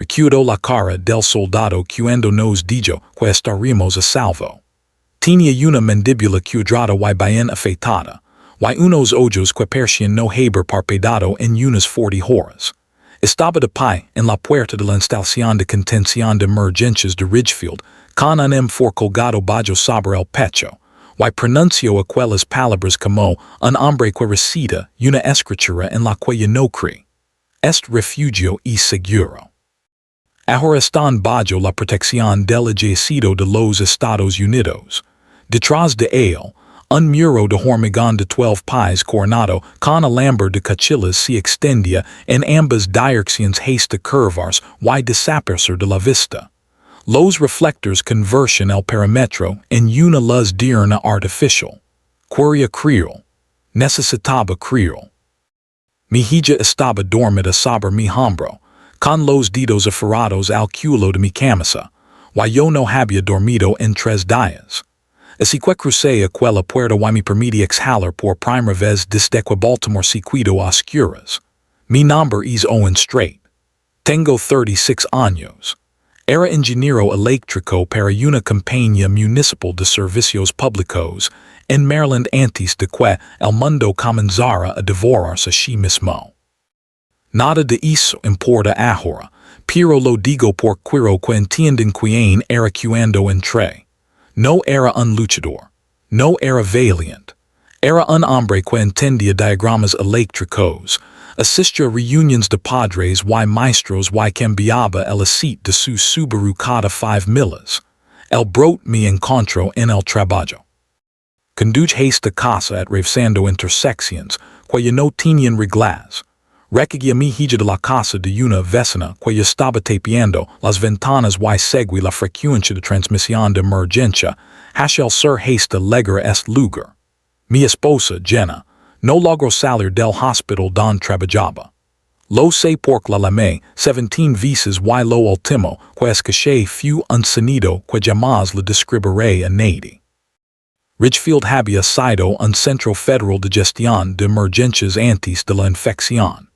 Recudo la cara del soldado cuando nos dijo que estaríamos a salvo. Tenía una mandíbula cuadrada y bien afeitada, y unos ojos que parecían no haber parpadeado en unas 40 horas. Estaba de pie en la puerta de la instalación de contención de emergencias de Ridgefield, con un M4 colgado bajo sobre el pecho, y pronunció aquellas palabras como un hombre que recita una escritura en la que yo no cree. Est refugio y seguro. Ahora están bajo la protección del Ejército de los Estados Unidos. Detrás de él, un muro de hormigón de 12 pies coronado con alambre de cuchillas se extendía en ambas direcciones hasta curvarse y desaparecer de la vista. Los reflectores convertían el perímetro en una luz diurna artificial. Quería creerlo. Necesitaba creerlo. Mi hija estaba dormida sobre mi hombro, con los dedos aferrados al culo de mi camisa, y yo no había dormido en 3 días. Así que crucé aquella puerta y me permití exhalar por primera vez desde que Baltimore se quedó a oscuras. Mi nombre es Owen Strait. Tengo 36 años. Era ingeniero eléctrico para una compañía municipal de servicios públicos en Maryland antes de que el mundo comenzara a devorarse a sí mismo. Nada de eso importa ahora, pero lo digo por quiero que entiendan quién era cuando entré. No era un luchador. No era valiente. Era un hombre que entendía diagramas eléctricos, asistía a reuniones de padres y maestros y cambiaba el aceite de su Subaru cada 5 millas. El brot me encontró en el trabajo. Conduje esta casa atravesando intersecciones que ya no tenían reglas. Recogí a mi hija de la casa de una vecina que ya estaba tapiando las ventanas y seguí la frecuencia de transmisión de emergencia hacia el sur hasta llegar a este lugar. Mi esposa, Jenna, no logró salir del hospital donde trabajaba. Lo sé porque la llamé 17 veces y lo último que escuché fue un sonido que jamás le describiré a nadie. Ridgefield había sido un centro federal de gestión de emergencias antes de la infección.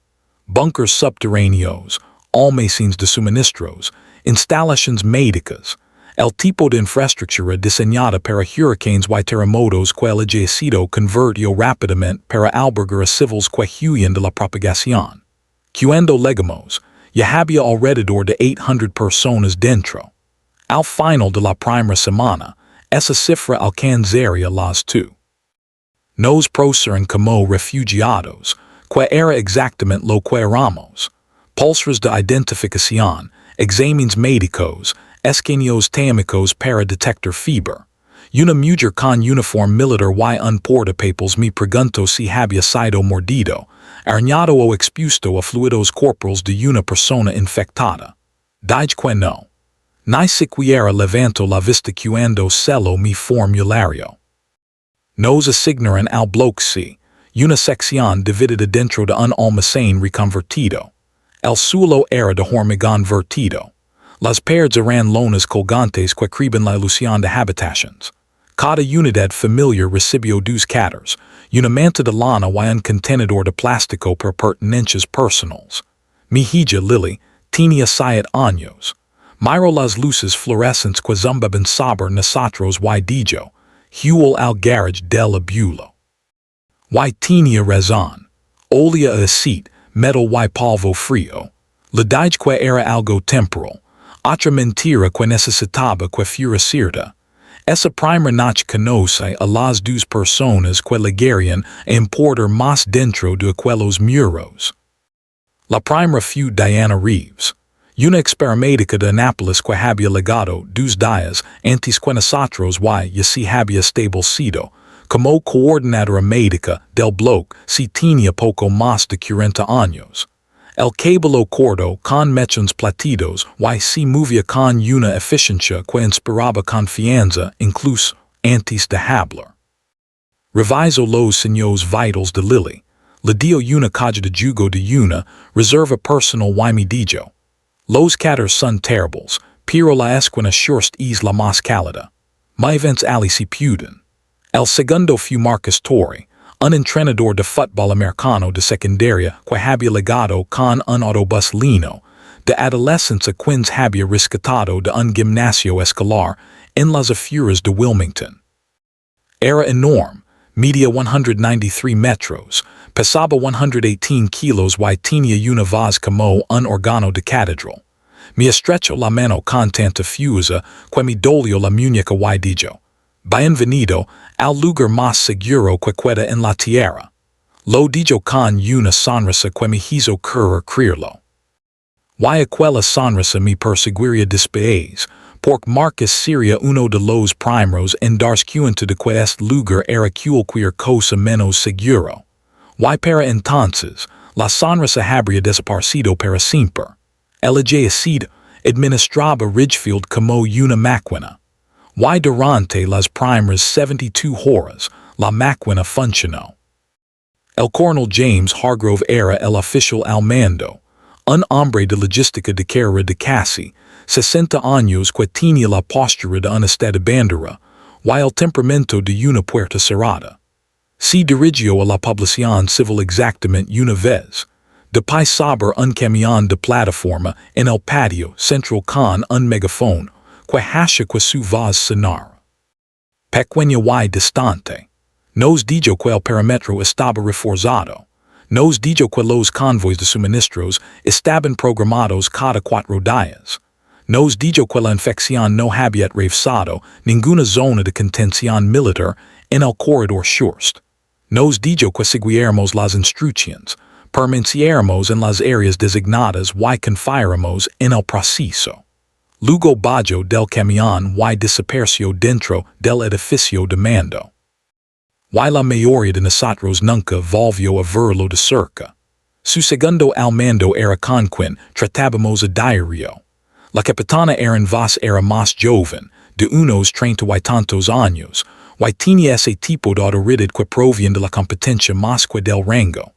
Bunkers subterráneos, almacenes de suministros, instalaciones médicas, el tipo de infraestructura diseñada para hurricanes y terremotos que el Ejército convirtió rápidamente para albergar a civiles que huían de la propagación. Cuando llegamos, ya había alrededor de 800 personas dentro. Al final de la primera semana, esa cifra alcanzaría las 2. Nos procuraron como refugiados, que era exactamente lo que éramos. Pulsers de identificación, exámenes médicos, escaneos técnicos para detectar fiebre. Una mujer con uniforme militar y un portapapeles me preguntó si había sido mordido, arañado o expuesto a fluidos corporales de una persona infectada. Dije que no. Ni siquiera levanto la vista cuando celo mi formulario. Nos asignaron al bloque C, una sección dividida dentro de un almacén reconvertido. El suelo era de hormigón vertido. Las paredes eran lonas colgantes que cubrían la ilusión de habitaciones. Cada unidad familiar recibió 2 catters, una manta de lana y un contenedor de plástico para pertenencias personales. Mi hija Lily tenía 7 años. Miró las luces fluorescentes que zumbaban sobre nosotros y dijo, "Huel al garage del abuelo." Y tenía razón. Olía a aceite, metal y polvo frío. Le dije que era algo temporal. Otra mentira que necesitaba que fuera cierta. Esa primera noche conoce a las 2 personas que llegarían a importar más dentro de aquellos muros. La primera fue Diana Reeves, una experimédica de Anápolis que había llegado 2 días antes que nosotros y se había establecido como coordinadora médica del bloque si tenía poco más de 40 años. El cabello corto con mechones platidos y se movía con una eficiencia que inspiraba confianza incluso antes de hablar. Revisó los signos vitales de Lily, le dio una caja de jugo de una reserva personal y me dijo, "Los catters son terribles, pero la esquina shorst es la más cálida. My events ali se puden." El segundo fue Marcus Torrey, un entrenador de fútbol americano de secundaria que había llegado con un autobús lino, de adolescence a quins había rescatado de un gimnasio escolar en las afueras de Wilmington. Era enorme, media 193 metros, pesaba 118 kilos y tenía una voz como un órgano de catedral. Mi estrecho la mano con tanta fuerza que me dolió la muñeca y dijo, bienvenido al lugar más seguro que queda en la tierra. Lo dijo con una sonrisa que me hizo creerlo. Y aquella sonrisa me perseguiría después, porque Marcus sería uno de los primeros en darse cuenta de que este lugar era cualquier cosa menos seguro. Y para entonces, la sonrisa habría desaparecido para siempre. El ejército administraba Ridgefield como una máquina. Y durante las primeras 72 horas, la máquina funcionó. El coronel James Hargrove era el oficial al mando, un hombre de logística de carrera de casi 60 años que tenía la postura de una bandera y el temperamento de una puerta cerrada. Se dirigió a la población civil exactamente una vez, después sobre un camión de plataforma en el patio central con un megafón que hacía que su voz sonara. Pequeña y distante. Nos dijo que el perímetro estaba reforzado. Nos dijo que los convoys de suministros estaban programados cada 4 días. Nos dijo que la infección no había atravesado ninguna zona de contención militar en el corredor Shorst. Nos dijo que seguiéramos las instrucciones, permaneciéramos en las áreas designadas y confiáramos en el proceso. Luego bajó del camión y desapareció dentro del edificio de mando. Y la mayoría de nosotros nunca volvió a verlo de cerca. Su segundo al mando era con quien tratábamos a diario. La capitana en voz era más joven, de unos 30 y tantos años, y tenía ese tipo de autoridad que proviene de la competencia más que del rango.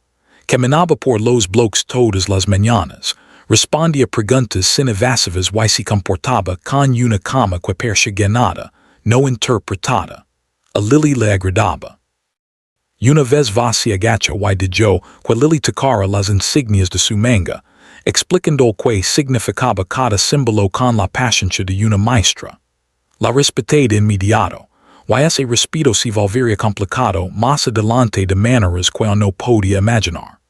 Caminaba por los bloques todas las mañanas, respondía preguntas sin evasivas y se comportaba con una calma que parecía ganada, no interpretada. A Lily le agradaba. Una vez se agachó y dijo que Lily tocara las insignias de su manga, explicando que significaba cada símbolo con la paciencia de una maestra. La respeté de inmediato, y ese respeto se volvería complicado más adelante de maneras que no podía imaginar.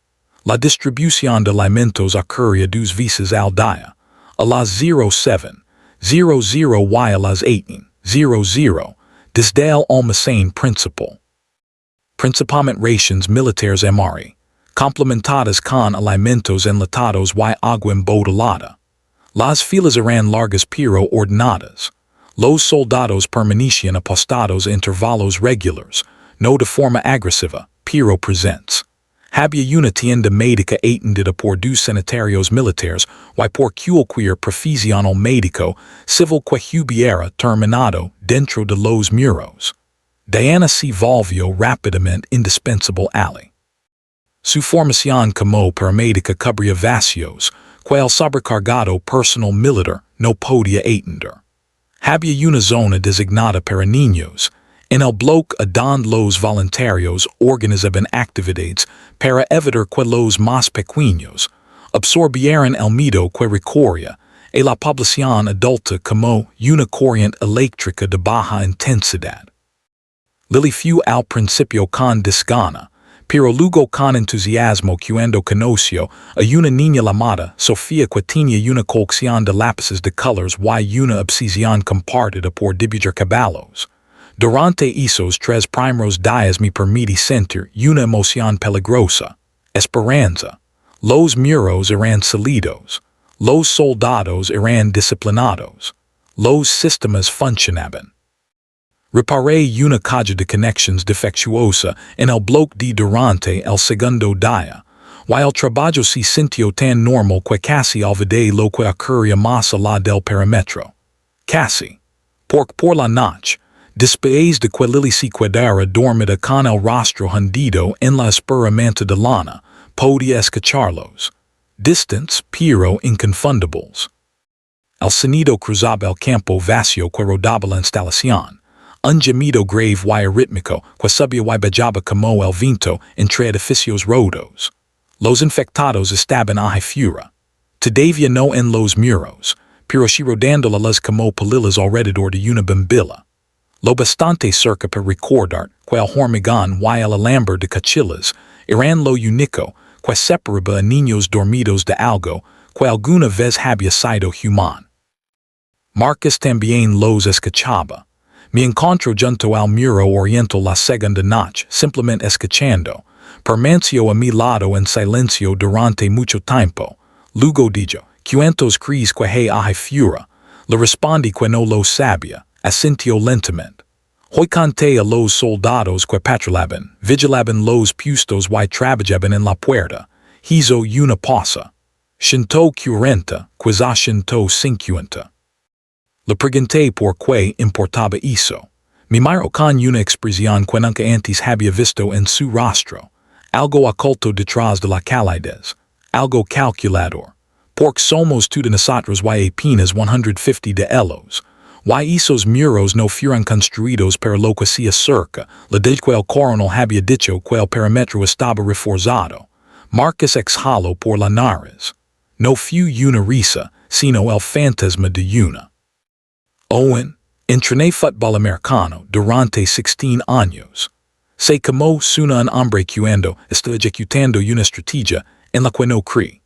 La distribución de alimentos ocurría 2 veces al día, a las 07:00 y a las 18:00, desde el almacén principal. Principalmente raciones militares MRI, complementadas con alimentos enlatados y agua embotelada. Las filas eran largas pero ordenadas. Los soldados permanecían apostados a intervalos regulares, no de forma agresiva, pero presentes. Había una tienda médica atendida por 2 sanitarios militares y por cualquier profesional médico civil que hubiera terminado dentro de los muros. Diana se volvió rápidamente indispensable ali. Su formación como paramédica cubría vacíos que el sobrecargado personal militar no podía atender. Había una zona designada para niños, en el bloque a donde los voluntarios organizaban actividades para evitar que los más pequeños absorbieran el miedo que recorría a la población adulta como una corriente eléctrica de baja intensidad. Lily fue al principio con desgana, pero luego con entusiasmo cuando conoció a una niña llamada Sofía que tenía una colección de lápices de colores y una obsesión compartida por dibujar caballos. Durante esos 3 primeros días me permití sentir una emoción peligrosa, esperanza. Los muros eran sólidos, los soldados eran disciplinados, los sistemas funcionaban. Reparé una caja de conexiones defectuosa en el bloque de durante el segundo día, y el trabajo se sintió tan normal que casi olvidé lo que ocurría más allá del perímetro. Casi. Porque por la noche, después de que Lily se quedara dormida con el rostro hundido en la esperanza de lana, podía escucharlos. Distantes, pero inconfundibles. El sonido cruzaba el campo vacío que rodeaba la instalación. Un gemido grave y arrítmico que subía y bajaba como el viento entre edificios rotos. Los infectados estaban a furia. Todavía no en los muros, pero si rodando las como palilas alrededor de una bombilla. Lo bastante cerca para recordar que el hormigón y el alambre de cachilas eran lo único que separaba a niños dormidos de algo que alguna vez había sido humano. Marcus también los escuchaba. Me encontró junto al muro oriental la segunda noche, simplemente escuchando. Permaneció a mi lado en silencio durante mucho tiempo. Luego dijo, ¿cuántos crees que hay fuera? Le respondí que no lo sabía. Asintió lentamente. Hoy conté a los soldados que patrullaban, vigilaban los puestos y trabajaban en la puerta. Hizo una pausa. 140, quizá 150. Le pregunté por qué importaba eso. Me miró con una expresión que nunca antes había visto en su rostro. Algo oculto detrás de la calidez. Algo calculador. Porque somos todos nosotros y apenas 150 de ellos. Y esos muros no fueron construidos para lo que se acerca, le de que el coronel había dicho que el perímetro estaba reforzado. Marcus exhaló por la nariz. No fue una risa, sino el fantasma de una. Owen, entrené fútbol americano durante 16 años. Sé como suena un hombre cuando está ejecutando una estrategia en la que no cree.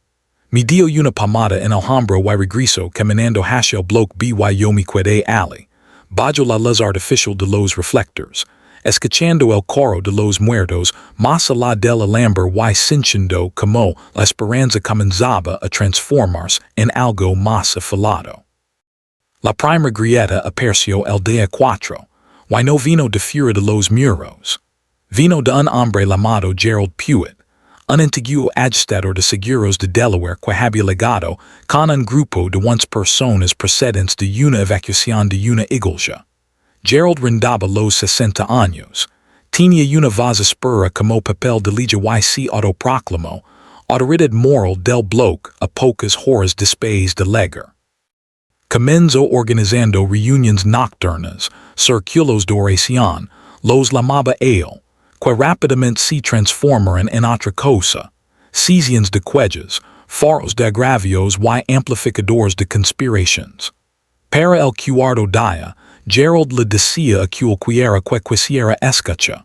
Me dio una palmada en el hombro y regreso caminando hacia el bloque B y yo me quedé allí, bajo la luz artificial de los reflectores, escuchando el coro de los muertos más allá del alambre y sintiendo como la esperanza comenzaba a transformarse en algo más afilado. La primera grieta apareció el día 4, y no vino de fuera de los muros. Vino de un hombre llamado Gerald Pewitt, un antiguo agitador de seguros de Delaware que había llegado con un grupo de 11 personas procedentes de una evacuación de una iglesia. Gerald rondaba los 60 años. Tenía una voz áspera como papel de liga y se autoproclamó autoridad moral del bloque a pocas horas después de llegar. Comenzó organizando reuniones nocturnas, círculos de oración, los llamaba él, que rápidamente se transformaron en otra cosa, sesiones de quejas, foros de agravios y amplificadores de conspiraciones. Para el cuarto día, Gerald le decía a cualquiera que quisiera escuchar.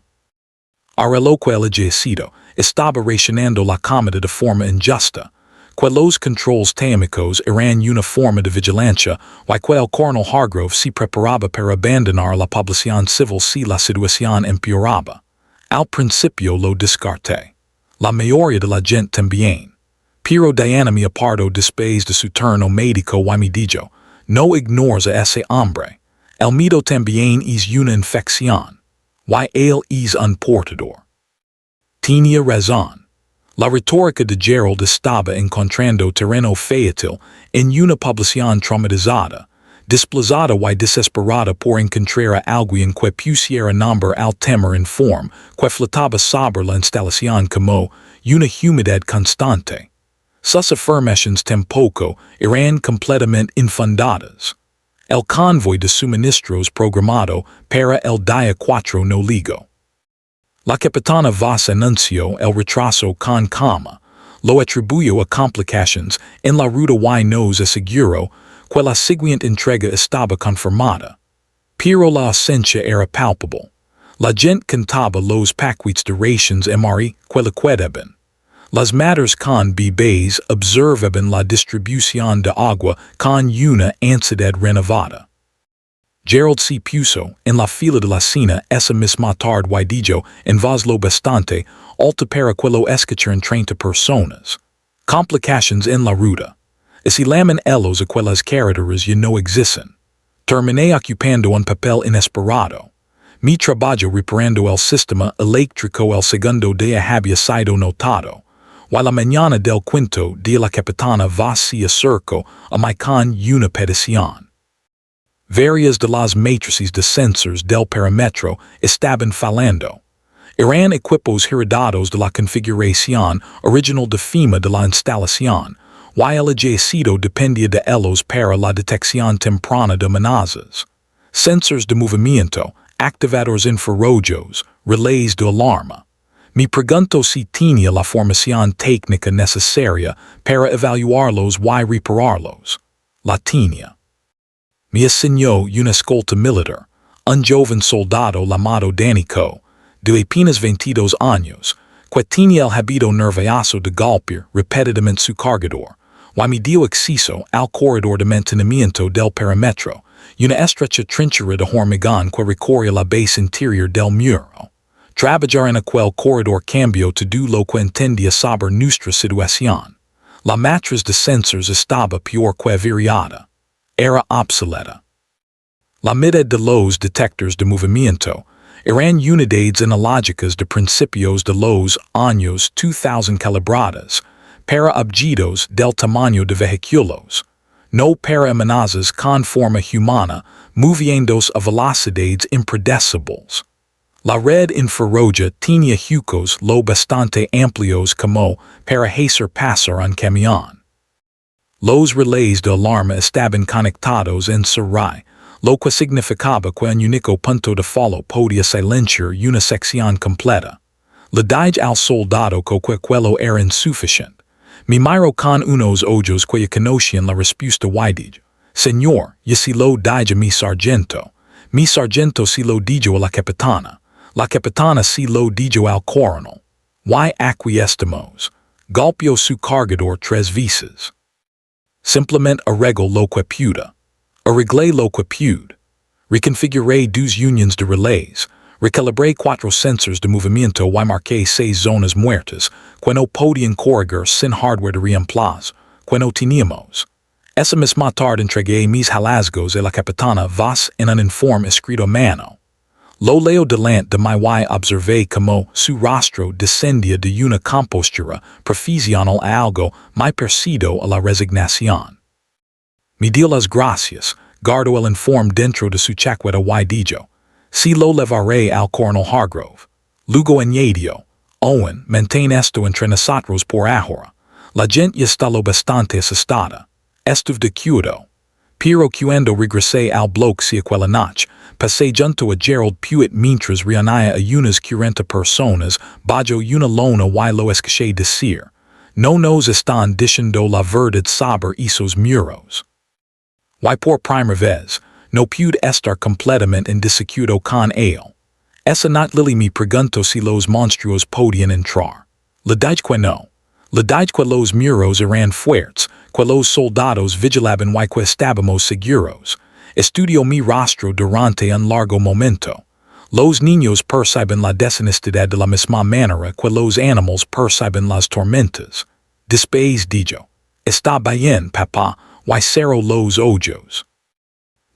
Ahora lo que el ejército estaba rellenando la comida de forma injusta, que los controles técnicos eran una forma de vigilancia y que el coronel Hargrove se preparaba para abandonar la población civil si la situación empeoraba. Al principio lo descarté. La mayoría de la gente también. Pero Diana me apartó después de su turno médico y me dijo, no ignores a ese hombre. El miedo también es una infección. Y él es un portador. Tenía razón. La retórica de Gerald estaba encontrando terreno fértil en una población traumatizada, desplazada y desesperada por encontrar a alguien que pusiera nombre al temor en forma que flotaba sobre la instalación como una humedad constante. Sus afirmaciones tampoco eran completamente infundadas. El convoy de suministros programado para el día 4 no llegó. La capitana Voss anunció el retraso con calma, lo atribuyó a complicaciones en la ruta y nos aseguró que la siguiente entrega estaba confirmada. Pero la ausencia era palpable. La gente contaba los paquetes de rations MRI que le quedaban. Las madres con bebés observaban la distribución de agua con una ansiedad renovada. Gerald se puso en la fila de la cena esa misma tarde y dijo en voz lo bastante alta para que lo escucharan 30 personas. Complicaciones en la ruta. Si lamen ellos aquellas carreteras ya no existen. Terminé ocupando un papel inesperado. Mi trabajo reparando el sistema eléctrico el segundo día había sido notado. Y la mañana del quinto día la capitana Voss se acercó a mí con una petición. Varias de las matrices de sensores del perímetro estaban fallando. Eran equipos heredados de la configuración original de FEMA de la instalación, y el ejército dependía de ellos para la detección temprana de amenazas. Sensores de movimiento, activadores infrarrojos, relays de alarma. Mi pregunto si tiene la formación técnica necesaria para evaluarlos y repararlos. La tenía. Mi enseñó una escolta militar, un joven soldado llamado Danico, de apenas 22 años, que tenía el hábito nervioso de golpear repetidamente su cargador, y me dio acceso al corredor de mantenimiento del perímetro, una estrecha trinchera de hormigón que recorre la base interior del muro. Trabajar en aquel corredor cambió todo lo que entendía sobre nuestra situación. La matriz de sensors estaba peor que averiada. Era obsoleta. La mitad de los detectores de movimiento eran unidades analógicas de principios de los años 2000 calibradas para objetos del tamaño de vehículos, no para amenazas con forma humana moviéndose a velocidades impredecibles. La red infrarroja tenía huecos lo bastante amplios como para hacer pasar un camión. Los relays de alarma estaban conectados en su red, lo que significaba que un único punto de follow podía silenciar una sección completa. Le dije al soldado que quello era insuficiente. Me miró con unos ojos que conocían la respuesta y dije, Señor, yo si lo dije mi sargento si lo dijo a la capitana si lo dijo al coronel. Y acquiescemos. Golpeó su cargador 3 veces. Simplemente arregló lo que pude. Arreglé lo que pude. Reconfiguré 2 unions de relays. Recalibré 4 sensors de movimiento y marqué 6 zonas muertas, que no podían corregir sin hardware de reemplazo, que no teníamos. Esa misma tarde entregué mis hallazgos a la capitana Voss en un informe escrito a mano. Lo leo delante de mí y observé como su rostro descendía de una compostura profesional a algo más parecido a la resignación. Me dio las gracias, guardó el informe dentro de su chaqueta y dijo, si lo llevaré al coronel Hargrove. Luego añadió, Owen, mantén esto entre nosotros por ahora. La gente está lo bastante asustada. Estuve de acuerdo. Pero cuando regresé al bloque si aquella noche, pasé junto a Gerald Puett mientras reunía a unas 40 personas bajo una lona y lo escuché decir, no nos están diciendo la verdad sobre esos muros. Y por primera vez, no pude estar completamente en desacuerdo con él. Esa noche Lily me preguntó si los monstruos podían entrar. Le dije que no. Le dije que los muros eran fuertes, que los soldados vigilaban y que estábamos seguros. Estudió mi rostro durante un largo momento. Los niños perciben la deshonestidad de la misma manera que los animales perciben las tormentas. Después dijo, está bien, papá, y cerró los ojos.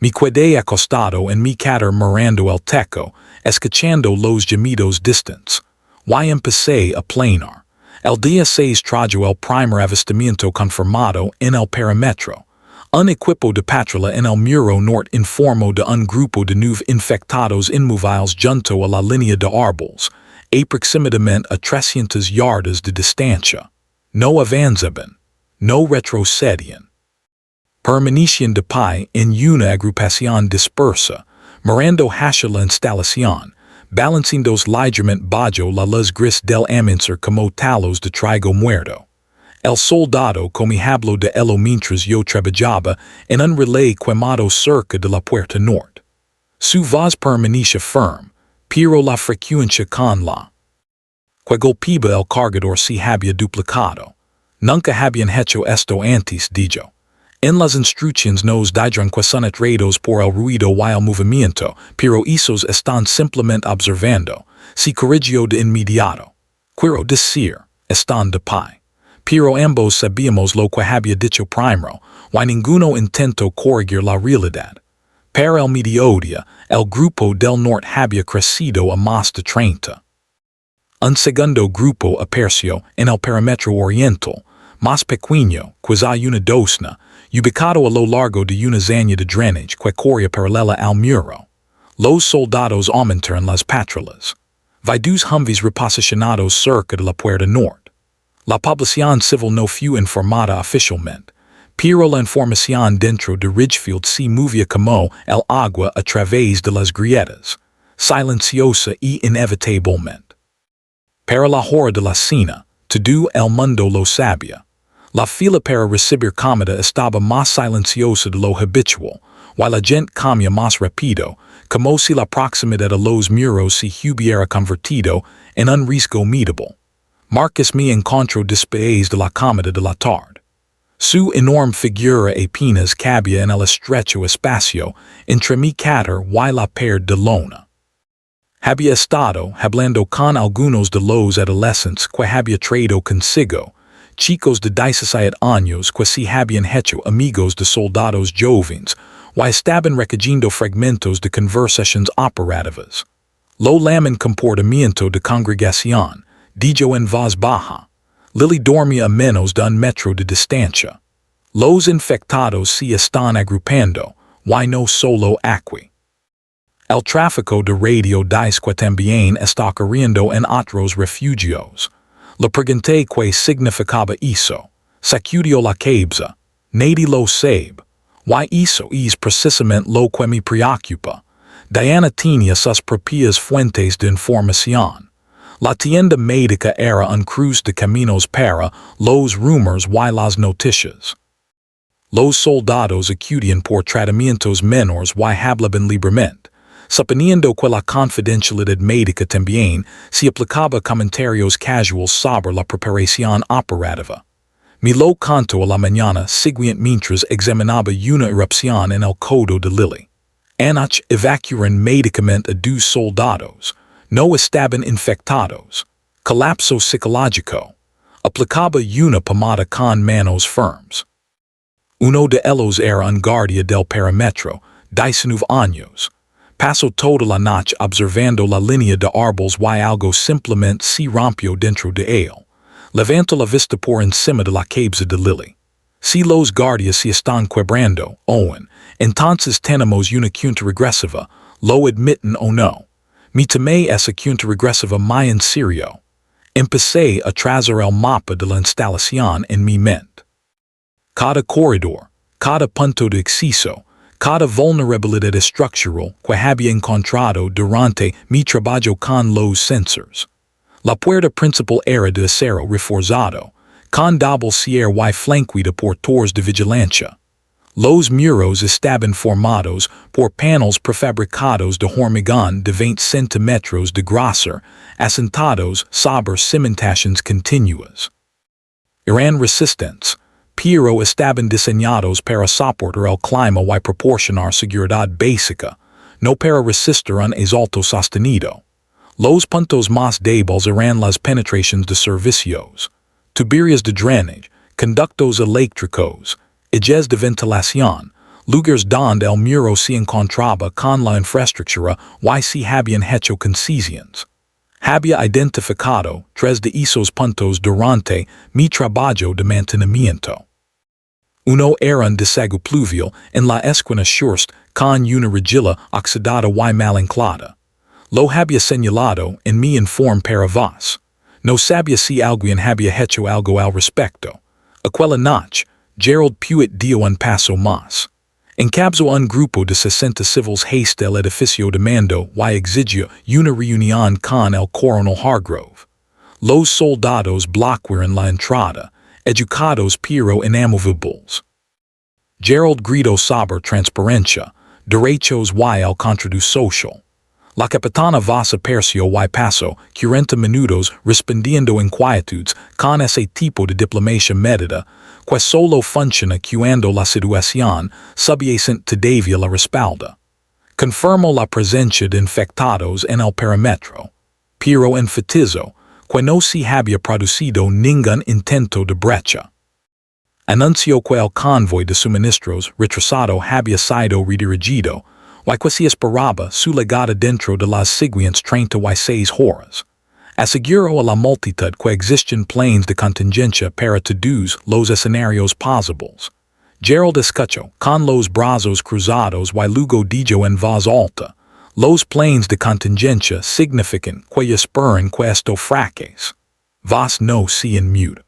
Me quedé acostado en mi cama mirando el techo, escuchando los gemidos distantes. Y empecé a planear. El día 6 trajo el primer avistamiento confirmado en el perímetro. Un equipo de patrulla en el muro norte informó de un grupo de 9 infectados inmóviles junto a la línea de árboles, aproximadamente a 300 yardas de distancia. No avanzaban. No retrocedían. Permanecían de pie en una agrupación dispersa, mirando hacia la instalación, balanceando ligeramente bajo la luz gris del amanecer como talos de trigo muerto. El soldado que me habló de él mientras yo trabajaba en un relay quemado cerca de la puerta norte. Su voz permanecía firme, pero la frecuencia con la que golpeaba el cargador se había duplicado. Nunca habían hecho esto antes, dijo. En las instrucciones nos dijeron que son atraídos por el ruido y el movimiento, pero esos están simplemente observando. Se corrigió de inmediato. Quiero decir, están de pie. Pero ambos sabíamos lo que había dicho primero, y ninguno intentó corregir la realidad. Para el mediodía, el grupo del norte había crecido a más de 30. Un segundo grupo apareció en el perímetro oriental, más pequeño, quasi una docena, ubicado a lo largo de una zanja de drainage que corría paralela al muro. Los soldados aumentaron las patrullas. Vi 2 Humvees reposicionados cerca de la puerta norte. La población civil no fue informada oficialmente, pero la información dentro de Ridgefield se movía como el agua a través de las grietas, silenciosa y inevitablemente. para la hora de la cena, todo el mundo lo sabía. La fila para recibir comida estaba más silenciosa de lo habitual, while la gente comía más rápido, como si la proximidad a los muros se hubiera convertido en un riesgo medable. Marcus me encontró después de la comida de la tarde. Su enorme figura apenas cabía en el estrecho espacio entre mi cáter y la pared de lona. Había estado hablando con algunos de los adolescentes que había traído consigo, chicos de 17 años que se habían hecho amigos de soldados jóvenes, y estaban recogiendo fragmentos de conversaciones operativas. Lo lamen comportamiento de congregación, dijo en voz baja. Lily dormía a menos de un metro de distancia. Los infectados se están agrupando, y no solo aquí. El tráfico de radio dice que también está ocurriendo en otros refugios. Le pregunté qué significaba eso. Sacudió la cabeza. Nadie lo sabe. Y eso es precisamente lo que me preocupa. Diana tenía sus propias fuentes de información. La tienda médica era un cruce de caminos para los rumores y las noticias. Los soldados acudían por tratamientos menores y hablaban libremente, suponiendo que la confidencialidad médica también se aplicaba a comentarios casuales sobre la preparación operativa. Me lo contó a la mañana siguiente mientras examinaba una erupción en el codo de Lily. Anoche evacuaron médicamente a 2 soldados. No estaban infectados. Colapso psicológico. Aplicaba una pomada con manos firmes. Uno de ellos era un guardia del Perímetro, 19 años. Pasó toda la noche observando la línea de árboles y algo simplemente se rompió dentro de él. Levantó la vista por encima de la cabeza de Lily. Si los guardias se están quebrando, Owen, entonces tenemos una cuenta regresiva, lo admiten o no. Me tomé esa cuenta regresiva muy en serio. Empecé a trazar el mapa de la instalación en mi mente. Cada corredor, cada punto de acceso, cada vulnerabilidad estructural que había encontrado durante mi trabajo con los sensors. La puerta principal era de acero reforzado, con doble cierre y flanqueada por torres de vigilancia. Los muros estaban formados por paneles prefabricados de hormigón de 20 centímetros de grosor, asentados sobre cimentaciones continuas. Eran resistentes, pero estaban diseñados para soportar el clima y proporcionar seguridad básica, no para resistir un asalto sostenido. Los puntos más débiles eran las penetraciones de servicios, tuberías de drenaje, conductos eléctricos, ejes de ventilación, lugares donde el muro se encontraba con la infraestructura y se habían hecho concesiones. Había identificado 3 de esos puntos durante mi trabajo de mantenimiento. Uno era un desague pluvial en la esquina sureste con una rejilla oxidada y mal anclada. Lo había señalado en mi informe para vos. No sabía si alguien había hecho algo al respecto. Aquella noche, Gerald Pewitt dio un paso más. Encabezó un grupo de 60 civiles hacia el edificio de mando y exigió una reunión con el coronel Hargrove. Los soldados bloquearon la entrada, educados pero inamovibles. Gerald gritó sobre transparencia, derechos y el contrato social. La capitana Voss apareció y pasó 40 minutos respondiendo inquietudes con ese tipo de diplomacia medida que solo funciona cuando la situación subyacente todavía la respalda. Confirmó la presencia de infectados en el perímetro, pero enfatizó que no se había producido ningún intento de brecha. Anunció que el convoy de suministros retrasado había sido redirigido y que se esperaba su llegada dentro de las siguientes 36 horas. Aseguró a la multitud que existen planes de contingencia para todos los escenarios posibles. Gerald escuchó con los brazos cruzados y luego dijo en voz alta, los planes de contingencia significan que esperan que esto fracase. Vos no se mute.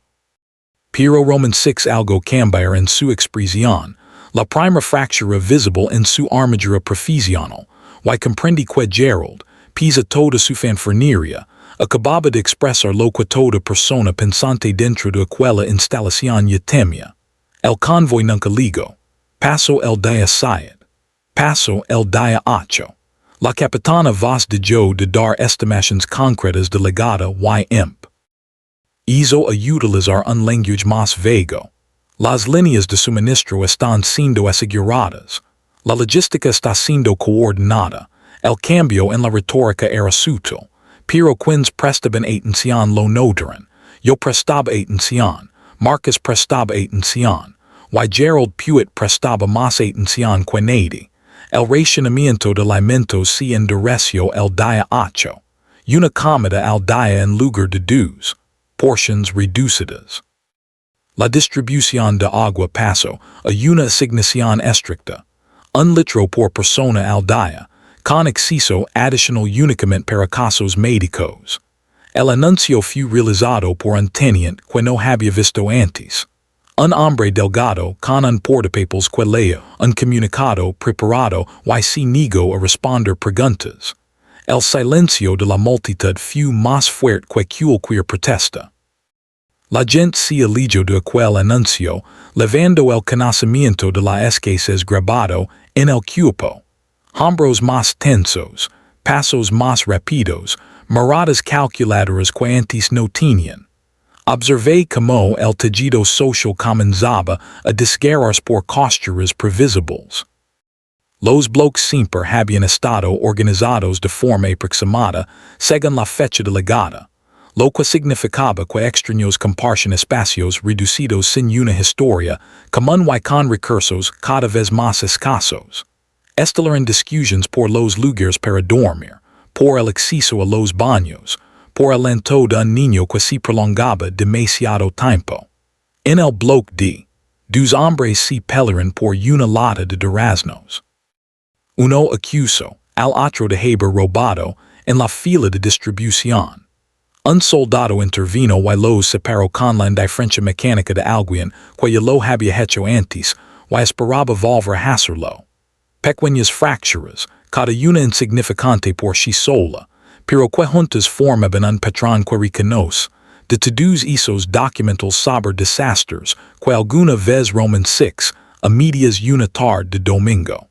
Pero Roman 6 algo cambiar en su expresión, la primera fractura visible en su armadura profesional, y comprendí que Gerald, pisa toda su fanfarnería, acababa de expresar lo que toda persona pensante dentro de aquella instalación ya temia. El convoy nunca ligó. Pasó el día 7. Pasó el día 8. La capitana vos de yo de dar estimaciones concretas de legada y imp. Hizo a utilizar un lenguaje más vago. Las líneas de suministro están siendo aseguradas. La logística está siendo coordinada. El cambio en la retórica era sutil. Pero quienes prestaban atención lo notaron. Yo prestaba atención. Marcus prestaba atención. Y Gerald Puett prestaba más atención que nadie. El racionamiento de alimentos se endureció el día 8. Una comida al día en lugar de dos. Portions reducidas. La distribución de agua pasó a una asignación estricta. Un litro por persona al día, con acceso adicional únicamente para casos médicos. El anuncio fue realizado por un teniente que no había visto antes. Un hombre delgado con un portapapeles que leía un comunicado preparado y se negó a responder preguntas. El silencio de la multitud fue más fuerte que cualquier protesta. La gente se eligió de aquel anuncio, levando el conocimiento de la escasez grabado en el cuerpo. Hombros más tensos, pasos más rápidos, miradas calculadoras que antes no tenían. Observé cómo el tejido social comenzaba a desgarrarse por costuras previsibles. Los bloques siempre habían estado organizados de forma aproximada según la fecha de legada, lo que significaba que extraños compartían espacios reducidos sin una historia común y con recursos cada vez más escasos. Estelaron discusiones por los lugares para dormir, por el acceso a los baños, por el lento de un niño que se prolongaba demasiado tiempo. En el bloque D, dos hombres se pelearon por una lata de duraznos. Uno acusó al otro de haber robado en la fila de distribución. Un soldado intervino y los separó con la indiferencia mecánica de alguien que ya lo había hecho antes y esperaba volver a hacerlo. Pequeñas fracturas, cada una insignificante por sí sola, pero que juntas formaban un patrón que reconoce, de todos esos documentales sobre desastres que alguna vez Roman 6, a medias una tarde de domingo.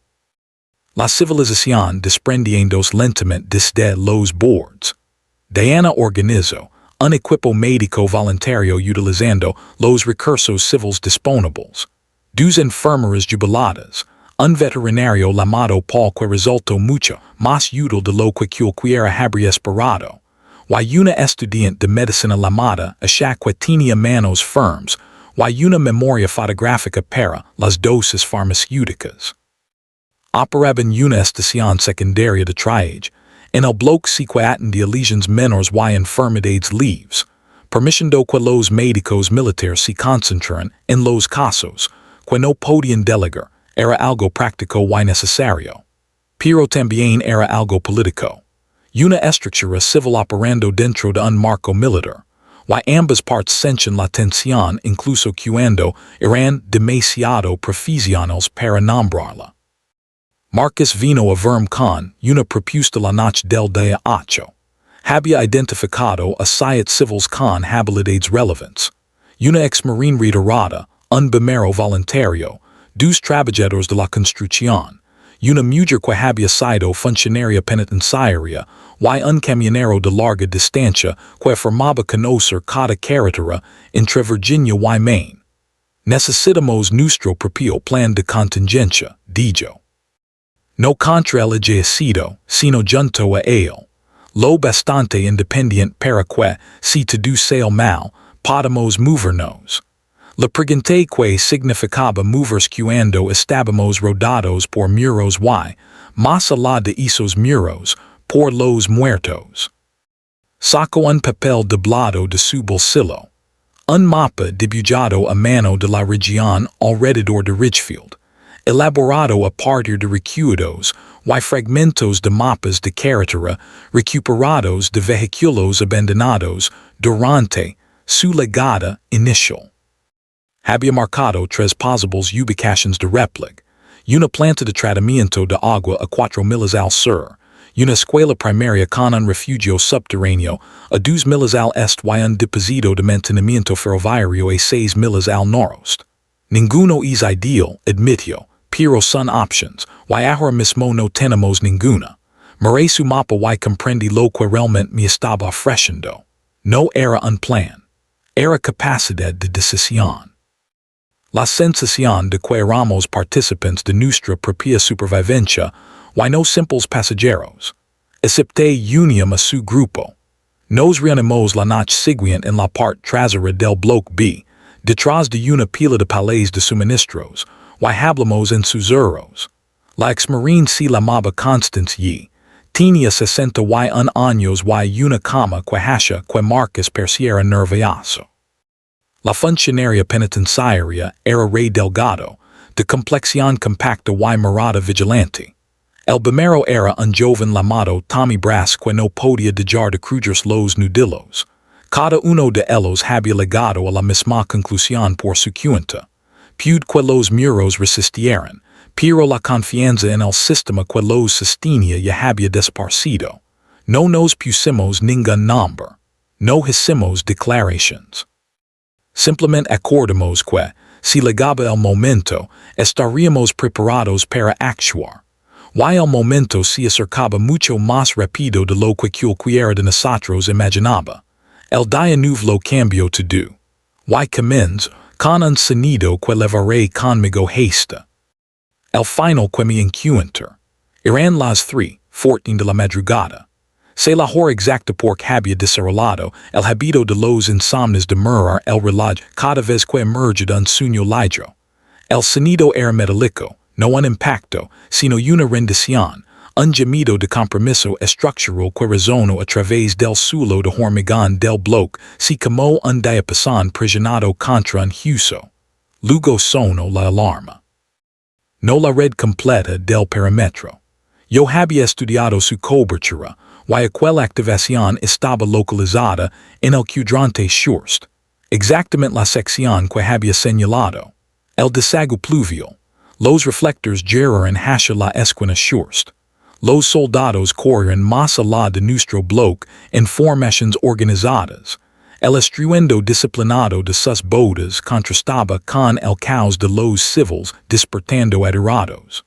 La civilización desprendiéndose lentamente desde los bordes. Diana organizó un equipo médico voluntario utilizando los recursos civiles disponibles. Dos enfermeras jubiladas, un veterinario llamado Paul que resultó mucho más útil de lo que cualquiera habría esperado, y una estudiante de medicina llamada Asha que tenía manos firmes, y una memoria fotográfica para las dosis farmacéuticas. Operaban una estación secundaria de triage, en el bloque se que atendía lesiones menores y enfermedades leves, permitiendo que los médicos militares se concentraran en los casos que no podían delegar. Era algo práctico y necesario. Pero también era algo político. Una estructura civil operando dentro de un marco militar, y ambas partes sentían la tensión incluso cuando eran demasiado profesionales para nombrarla. Marcus vino a verme con una propuesta la noche del día 8. Había identificado a 7 civiles con habilidades relevantes. Una ex-marine retirada, un bombero voluntario, 2 trabajadores de la construcción, una mujer que había sido funcionaria penitenciaria y un camionero de larga distancia que afirmaba conocer cada carretera entre Virginia y Maine. Necesitamos nuestro propio plan de contingencia, dijo. No contra el ejército, sino junto a él. Lo bastante independiente para que, si todo sale mal, podamos movernos. Le pregunté que significaba moverse cuando estábamos rodeados por muros y, más allá de esos muros, por los muertos. Sacó un papel doblado de su bolsillo. Un mapa dibujado a mano de la región alrededor de Ridgefield, elaborado a partir de recuerdos y fragmentos de mapas de carretera recuperados de vehículos abandonados durante su legada inicial. Había marcado 3 posibles ubicaciones de réplica, una planta de tratamiento de agua a 4 millas al sur, una escuela primaria con un refugio subterráneo, a 2 millas al este y un depósito de mantenimiento ferroviario a 6 millas al noroeste. Ninguno es ideal, admitió, pero son options, y ahora mismo no tenemos ninguna. Miré su mapa y comprendí lo que realmente me estaba ofreciendo. No era un plan. Era capacidad de decisión. La sensación de que éramos participantes de nuestra propia supervivencia, y no simples pasajeros. Acepté unión a su grupo. Nos reunimos la noche siguiente en la parte trasera del bloque B, detrás de una pila de palés de suministros, y hablamos en susurros. La ex-marine se llamaba Constance y tenía 61 años y una cama que hasha que Marcus perciera nervioso. La funcionaria penitenciaria era Rey Delgado, de complexión compacta y mirada vigilante. El primero era un joven llamado Tommy Brass que no podía dejar de cruzar los nudillos. Cada uno de ellos había llegado a la misma conclusión por su cuenta. Pude que los muros resistieran, pero la confianza en el sistema que los sostenía ya había desaparecido. No nos pusimos ningún nombre. No hicimos declarations. Simplemente acordamos que, si llegaba el momento, estaríamos preparados para actuar. Y el momento se acercaba mucho más rápido de lo que cualquiera de nosotros imaginaba. El día nuevo cambió todo. Y comienzo, con un sonido que levaré conmigo hasta el final que me encuentro. Eran las 3:14 de la madrugada. Se la hora exacta porque había desarrollado el hábito de los insomnes de mirar el reloj cada vez que emergía un sueño ligero. El sonido era metálico, no un impacto, sino una rendición, un gemido de compromiso estructural que resonó a través del suelo de hormigón del bloque, si como un diapasón presionado contra un hueso. Luego sonó la alarma. No la red completa del perímetro. Yo había estudiado su cobertura, y aquella activación estaba localizada en el cuadrante sureste, exactamente la sección que había señalado. El desague pluvial. Los reflectores giraron hacia la esquina sureste. Los soldados corren más allá de nuestro bloque en formaciones organizadas. El estruendo disciplinado de sus botas contrastaba con el caos de los civiles despertando atirados.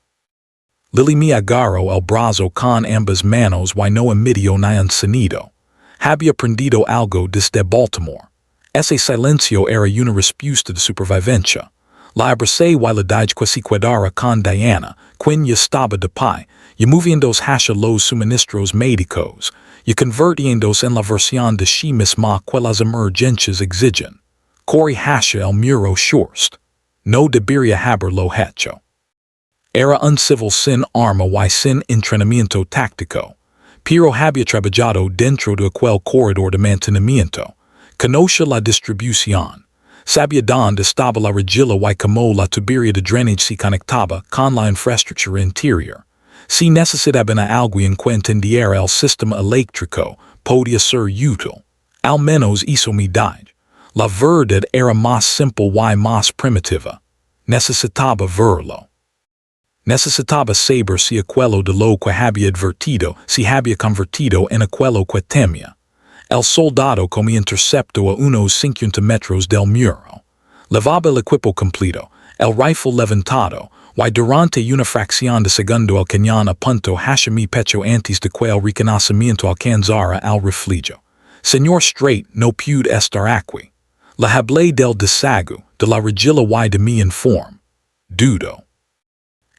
Lily me agarró el brazo con ambas manos y no emitió ni un sonido. Había aprendido algo desde Baltimore. Ese silencio era una respuesta de supervivencia. La abracé y la dije que se quedara con Diana, quien ya estaba de pie, y moviéndose hacia los suministros médicos, y convirtiéndose en la versión de sí misma que las emergencias exigen. Corre hacia el muro sureste. No debería haberlo hecho. Era un civil sin arma y sin entrenamiento táctico, pero había trabajado dentro de aquel corredor de mantenimiento. Conocía la distribución. Sabía dónde estaba la rejilla y cómo la tubería de drenaje se conectaba con la infraestructura interior. Si necesitaban a alguien que entendiera el sistema eléctrico, podía ser útil. Al menos eso me dije. La verdad era más simple y más primitiva. Necesitaba verlo. Necesitaba saber si aquello de lo que había advertido se había convertido en aquello que temía. El soldado que me interceptó a unos 50 metros del muro. Levaba el equipo completo, el rifle levantado, y durante una fracción de segundo el cañón a punto hacia mi pecho antes de que el reconocimiento alcanzara al refugio. Señor Strait no pude estar aquí. Le hablé del desague, de la rejilla y de mi informe. Dudo.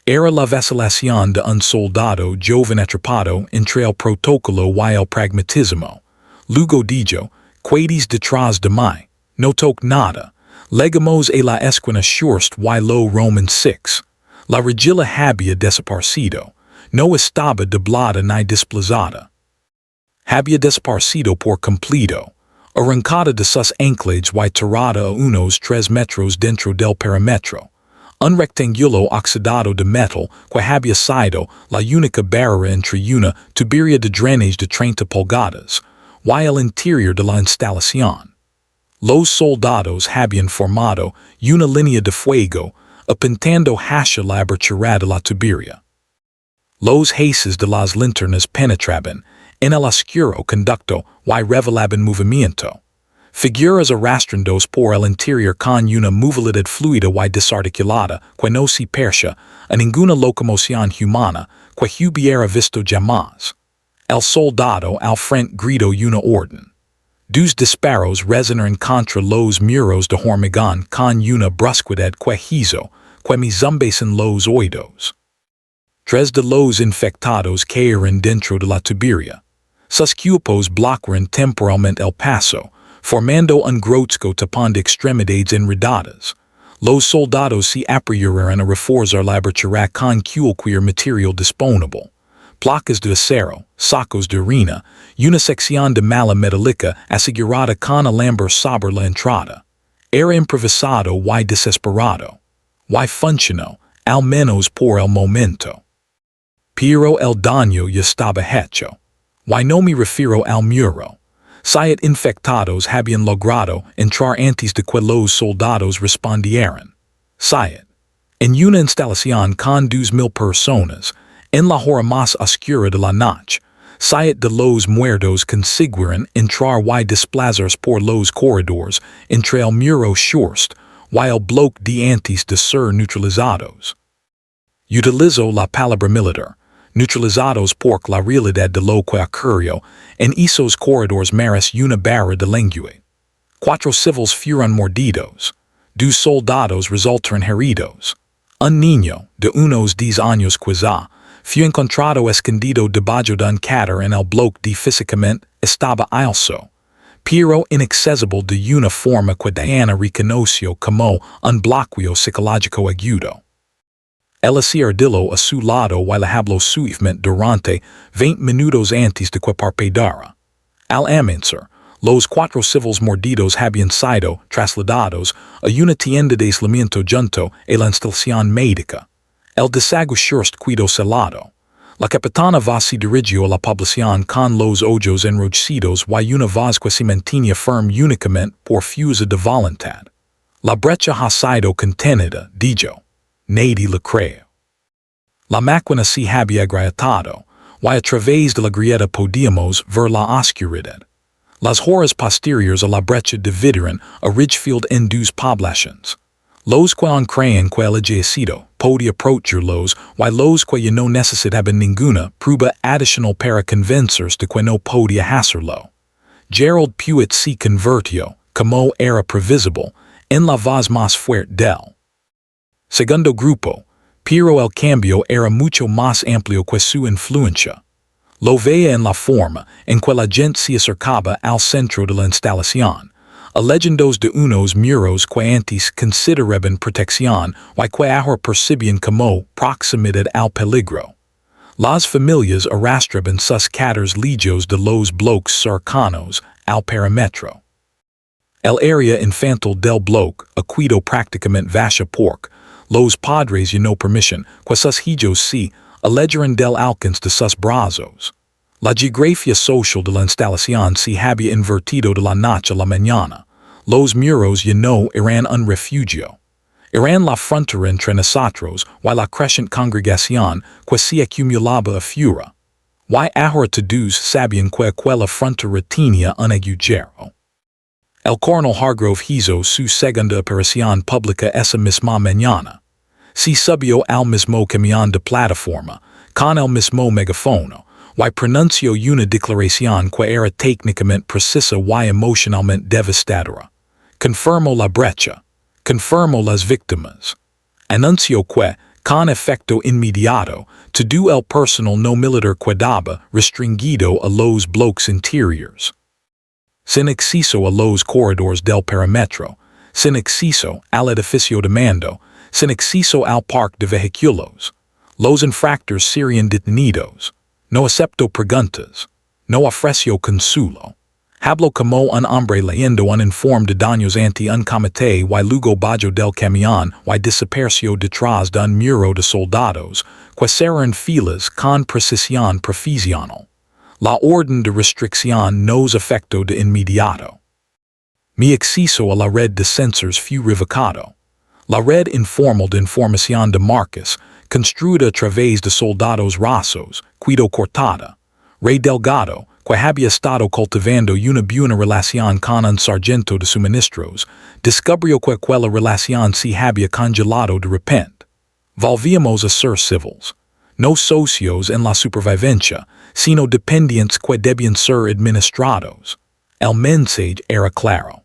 Era la vacilación de un soldado joven atrapado entre el protocolo y el pragmatismo. Luego dijo, quedis detrás de mí, no toque nada. Llegamos a la esquina sureste y lo Roman 6. La rejilla había desaparecido. No estaba doblada ni desplazada. Había desaparecido por completo. Arrancada de sus anclajes y tirada a unos 3 metros dentro del perímetro. Un rectángulo oxidado de metal que había sido la única barrera entre una tubería de drenaje de 30 pulgadas y el interior de la instalación. Los soldados habían formado una línea de fuego apuntando hacia la abertura de la tubería. Los haces de las linternas penetraban en el oscuro conducto y revelaban movimiento. Figuras arrastrandos por el interior con una movilidad fluida y desarticulada que no se percia a ninguna locomoción humana que hubiera visto jamás. El soldado al frente gritó una orden. Dos disparos resonaron contra los muros de hormigón con una brusquedad que hizo que me zumbasen los oídos. Tres de los infectados cayeron dentro de la tubería. Sus cuerpos bloquearon temporalmente el paso, formando un grotesco tapón de extremidades enredadas. Los soldados se apresuraron a reforzar la abertura con cualquier material disponible. Placas de acero, sacos de harina, y una sección de malla metálica asegurada con alambre sobre la entrada. Era improvisado y desesperado. Y funcionó, al menos por el momento. Pero el daño ya estaba hecho. Y no me refiero al muro. Siete infectados habían logrado entrar antes de que los soldados respondieran. Siete. En una instalación con 2,000 personas, en la hora más oscura de la noche, siete de los muertos consiguieron entrar y desplazarse por los corredores entre el muro shorst y el bloque de antes de ser neutralizados. Utilizó la palabra militar, neutralizados por la realidad de lo que ocurrió en esos corredores maras una barra de lengua. 4 civiles fueron mordidos. 2 soldados resultaron heridos. Un niño, de unos 10 años quizá, fue encontrado escondido debajo de un cáter en el bloque de físicamente estaba alzo, pero inaccesible de una forma que Diana reconoció como un bloqueo psicológico agudo. Ella se ardilló a su lado y le habló suavemente durante 20 minutos antes de que parpadeara. Al amanecer, los 4 civiles mordidos habían sido trasladados a una tienda de aislamiento junto a la instalación médica. El desaguasurst quedó salado. La capitana va se dirigió a la población con los ojos enrojecidos y una voz que se mantenía firme únicamente por fuerza de voluntad. La brecha ha sido contenida, dijo. Nadie le cree. La máquina se había agrietado, y a través de la grieta podíamos ver la oscuridad. Las horas posteriores a la brecha dividieron a Ridgefield en 2 poblaciones. Los que aún creen que el ejército podía aprovecharlos y los que ya no necesitaban ninguna prueba adicional para convencerse de que no podía hacerlo. Gerald Puett se convirtió, como era previsible, en la voz más fuerte del segundo grupo, pero el cambio era mucho más amplio que su influencia. Lo veía en la forma en que la gente se acercaba al centro de la instalación, alejendos de unos muros que antes consideraban protección y que ahora percibían como proximidad al peligro. Las familias arrastraban sus cáteres lejos de los bloques cercanos al perímetro. El área infantil del bloque, aquedo prácticamente vacía porque los padres ya no permiten que sus hijos se alejaran del alcance de sus brazos. La geografía social de la instalación se había invertido de la noche a la mañana. Los muros ya no eran un refugio. Eran la frontera entre nosotros y la creciente congregación que se acumulaba afuera. Y ahora todos sabían que aquella frontera tenía un agujero. El coronel Hargrove hizo su segunda aparición pública esa misma mañana. Se subió al mismo camión de plataforma, con el mismo megafono, y pronunció una declaración que era técnicamente precisa y emocionalmente devastadora. Confirmó la brecha. Confirmó las víctimas. Anunció que, con efecto inmediato, todo el personal no militar quedaba restringido a los bloques interiores. Sin acceso a los corredores del perímetro, sin acceso al edificio de mando, sin acceso al parque de vehículos. Los infractores serían detenidos. No aceptó preguntas. No ofreció consuelo. Habló como un hombre leyendo un informe de daños ante un comité y luego bajó del camión y desapareció detrás de un muro de soldados que cerraron filas con precisión profesional. La orden de restricción nos afectó de inmediato. Mi acceso a la red de sensors fue revocado. La red informal de información de Marcus, construida a través de soldados rasos, cuido cortada. Rey Delgado, que había estado cultivando una buena relación con un sargento de suministros, descubrió que aquella relación se había congelado de repente. Volvíamos a ser civils, no socios en la supervivencia, sino dependientes que debían ser administrados. El mensaje era claro.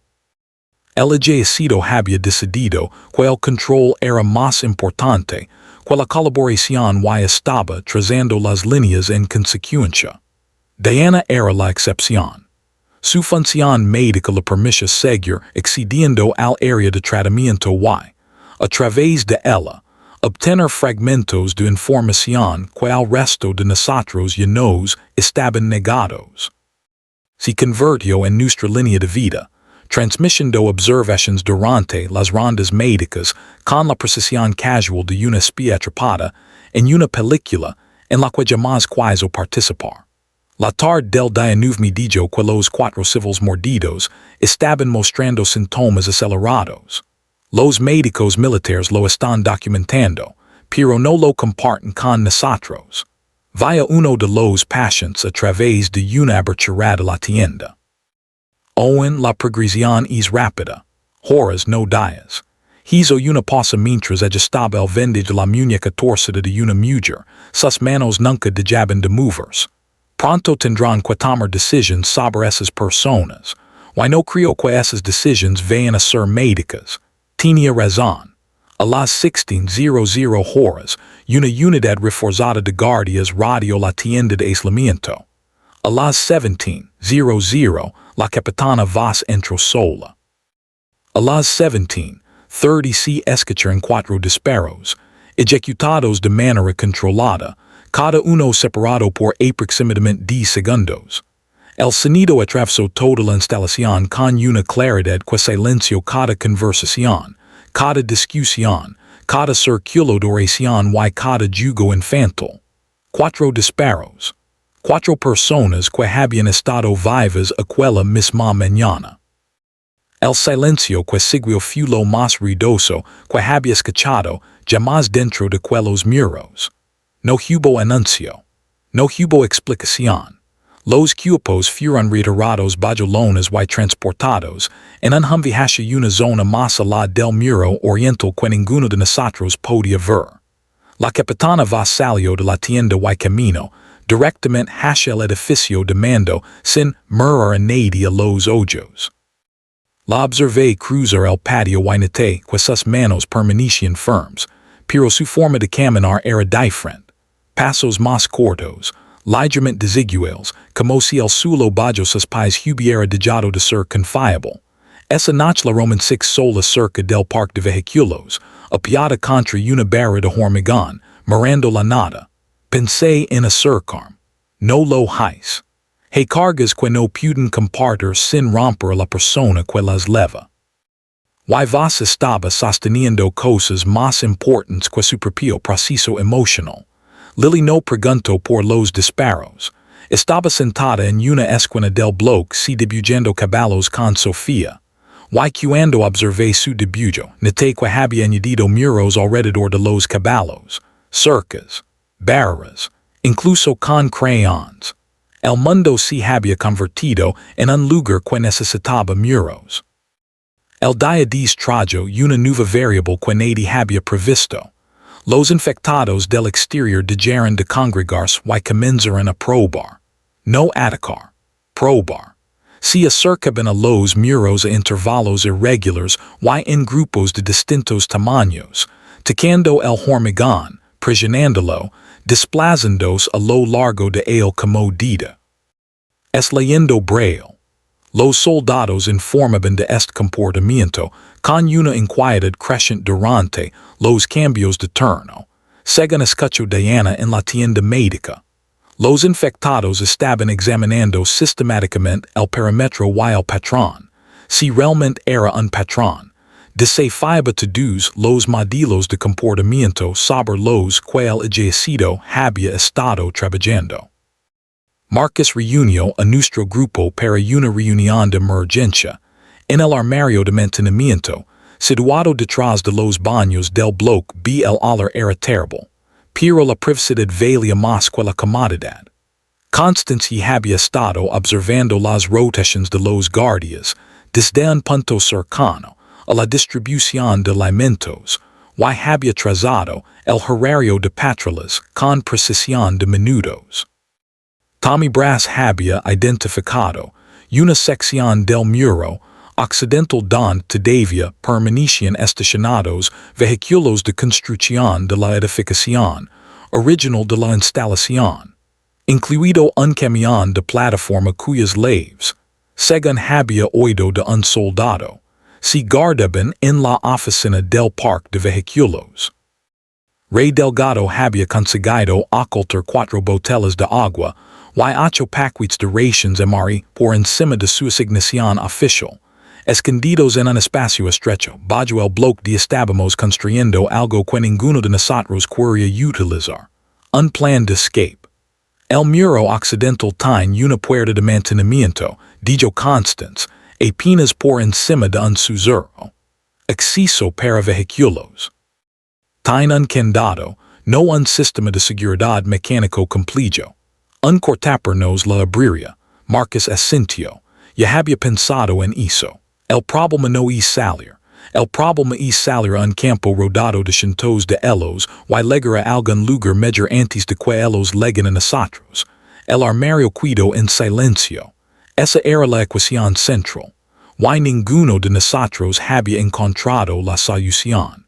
El ejército había decidido que el control era más importante que la colaboración y estaba trazando las líneas en consecuencia. Diana era la excepción. Su función médica le permitía seguir accediendo al área de tratamiento y, a través de ella, obtener fragmentos de información que al resto de nosotros ya nos estaban negados. Se convirtió en nuestra línea de vida, transmitiendo observaciones durante las rondas médicas con la precisión casual de una espía atrapada en una película en la que jamás quiso participar. La tarde del día 9 dijo que los 4 civiles mordidos estaban mostrando síntomas acelerados. Los médicos militares lo están documentando, pero no lo comparten con nosotros. Vaya uno de los pacientes a través de una abertura de la tienda. Owen, la progresión es rápida. Horas no días. Hizo una pausa mientras ajustaba el vendage de la muñeca torcida de una mujer, sus manos nunca dejaban de moverse. Pronto tendrán que tomar decisiones sobre esas personas. Y no creo que esas decisiones vayan a ser médicas. Tenía razón. A las 16:00 horas, una unidad reforzada de guardias rodeó la tienda de aislamiento. A las 17:00, la capitana Voss entró sola. A las 17:30 se escucharon 4 disparos, ejecutados de manera controlada, cada uno separado por aproximadamente 10 segundos. El sonido atravesó toda la instalación con una claridad que silenció cada conversación, cada discusión, cada círculo de oración y cada juego infantil. 4 disparos. 4 personas que habían estado vivas aquella misma mañana. El silencio que siguió fue lo más ruidoso que había escuchado jamás dentro de aquellos muros. No hubo anuncio. No hubo explicación. Los cuerpos fueron retirados bajo lonas y transportados en un Humvee hacia una zona más allá del muro oriental que ninguno de nosotros podía ver. La capitana Voss salió de la tienda y camino directamente hacia el edificio de mando sin mirar a nadie a los ojos. La observé cruzar el patio y noté que sus manos permanecían firmes, pero su forma de caminar era diferente. Pasos más cortos, ligeramente desiguales, como si el suelo bajo sus pies hubiera dejado de ser confiable. Esa noche la romancé sola cerca del parque de vehículos, apiada contra una barra de hormigón, mirando la nada. Pensé en acercarme. No lo hice. Hay cargas que no pueden compartir sin romper a la persona que las leva. Y Voss estaba sosteniendo cosas más importantes que su propio proceso emocional. Lily no preguntó por los disparos. Estaba sentada en una esquina del bloque se dibujando caballos con Sofía. Y cuando observé su dibujo, noté que había añadido muros alrededor de los caballos, cercas, barras, incluso con crayons. El mundo se había convertido en un lugar que necesitaba muros. El día 10 trajo una nueva variable que nadie había previsto. Los infectados del exterior dejaron de congregarse y comenzaron a probar. No atacar. Probar. Se acercaban a los muros a intervalos irregulares y en grupos de distintos tamaños, tocando el hormigón, presionándolo, desplazándose a lo largo de él como dida. Es leyendo braille. Los soldados informaban de este comportamiento con una inquietud creciente durante los cambios de turno, según escuchó Diana en la tienda médica. Los infectados estaban examinando sistemáticamente el perímetro y el patrón, si realmente era un patrón, desafiaba todos los modelos de comportamiento sobre los que el ejército había estado trabajando. Marcus reunió a nuestro grupo para una reunión de emergencia en el armario de mantenimiento, situado detrás de los baños del bloque B. El olor era terrible, Pero la privacidad valía más que la comodidad. Constance y había estado observando las rotaciones de los guardias desde un punto cercano a la distribución de alimentos, y había trazado el horario de patrullas con precisión de minutos. Tommy Brass había identificado una sección del muro occidental donde todavía permanecían estacionados vehículos de construcción de la edificación original de la instalación, incluido un camión de plataforma cuyas llaves, según había oído de un soldado, se guardaban en la oficina del parque de vehículos. Ray Delgado había conseguido ocultar 4 botellas de agua y 8 paquetes de rations MRE por encima de su asignación oficial, escondidos en un espacio estrecho, bajo el bloque de estábamos construyendo algo que ninguno de nosotros quería utilizar, un plan de escape. El muro occidental tiene una puerta de mantenimiento, dijo Constance, apenas por encima de un susurro. Acceso para vehículos. Tiene un candado, no un sistema de seguridad mecánico complejo. Un cortapernos la abriría, Marcus asintió, ya había pensado en eso. El problema no es salir. El problema es salir a un campo rodado de cientos de elos y llegar a algún lugar mejor antes de que elos lleguen a nosotros. El armario cuido en silencio. Esa era la ecuación central. Y ninguno de nosotros había encontrado la solución.